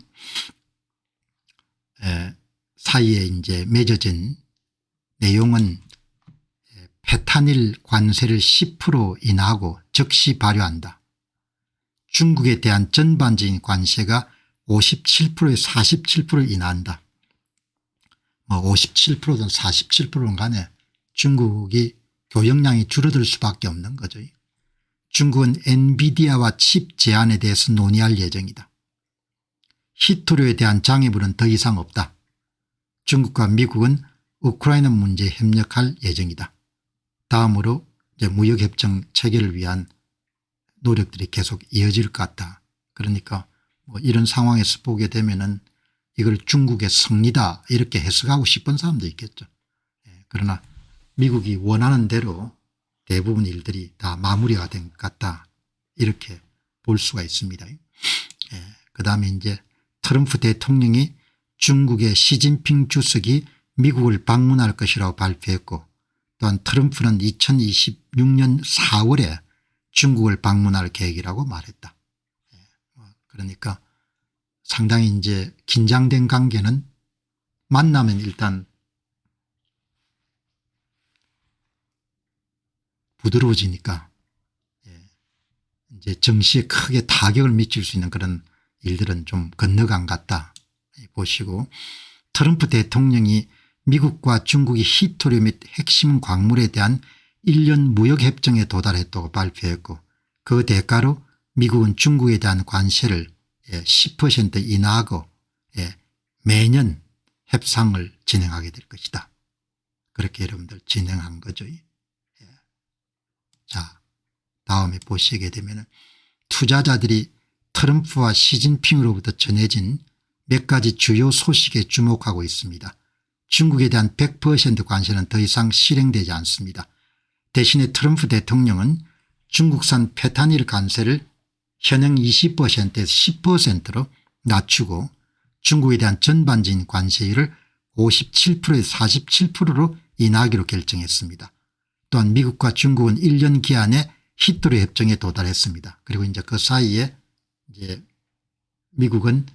사이에 이제 맺어진 내용은 페타닐 관세를 10% 인하하고 즉시 발효한다. 중국에 대한 전반적인 관세가 57%에서 47% 인하한다. 뭐 57%든 47%는 간에 중국이 교역량이 줄어들 수밖에 없는 거죠. 중국은 엔비디아와 칩 제한에 대해서 논의할 예정이다. 히토류에 대한 장애물은 더 이상 없다. 중국과 미국은 우크라이나 문제에 협력할 예정이다. 다음으로 이제 무역협정 체결을 위한 노력들이 계속 이어질 것 같다. 그러니까 뭐 이런 상황에서 보게 되면은 이걸 중국의 승리다 이렇게 해석하고 싶은 사람도 있겠죠. 그러나 미국이 원하는 대로 대부분 일들이 다 마무리가 된 것 같다 이렇게 볼 수가 있습니다. 그다음에 이제 트럼프 대통령이 중국의 시진핑 주석이 미국을 방문할 것이라고 발표했고 또한 트럼프는 2026년 4월에 중국을 방문할 계획이라고 말했다. 그러니까 상당히 이제 긴장된 관계는 만나면 일단 부드러워지니까 이제 정시에 크게 타격을 미칠 수 있는 그런 일들은 좀 건너간 것 같다 보시고 트럼프 대통령이 미국과 중국이 히토류 및 핵심 광물에 대한 1년 무역협정에 도달했다고 발표했고 그 대가로 미국은 중국에 대한 관세를 10% 인하하고 매년 협상을 진행하게 될 것이다. 그렇게 여러분들 진행한 거죠. 예. 자, 다음에 보시게 되면 투자자들이 트럼프와 시진핑으로부터 전해진 몇 가지 주요 소식에 주목하고 있습니다. 중국에 대한 100% 관세는 더 이상 실행되지 않습니다. 대신에 트럼프 대통령은 중국산 페타닐 관세를 현행 20%에서 10%로 낮추고 중국에 대한 전반적인 관세율을 57%에서 47%로 인하하기로 결정했습니다. 또한 미국과 중국은 1년 기한에 히트로 협정에 도달했습니다. 그리고 이제 그 사이에 이제 미국은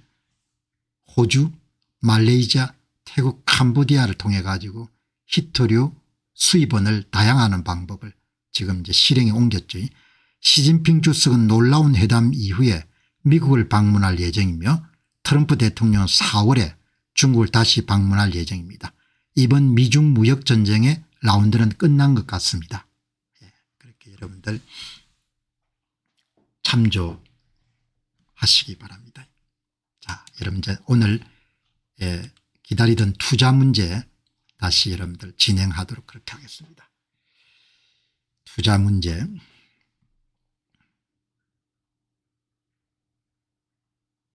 호주, 말레이시아, 태국, 캄보디아를 통해 가지고 히토류 수입원을 다양화하는 방법을 지금 이제 실행에 옮겼죠. 시진핑 주석은 놀라운 회담 이후에 미국을 방문할 예정이며 트럼프 대통령은 4월에 중국을 다시 방문할 예정입니다. 이번 미중 무역 전쟁의 라운드는 끝난 것 같습니다. 예, 그렇게 여러분들 참조하시기 바랍니다. 자, 여러분 이제 오늘 기다리던 투자 문제 다시 여러분들 진행하도록 그렇게 하겠습니다. 투자 문제.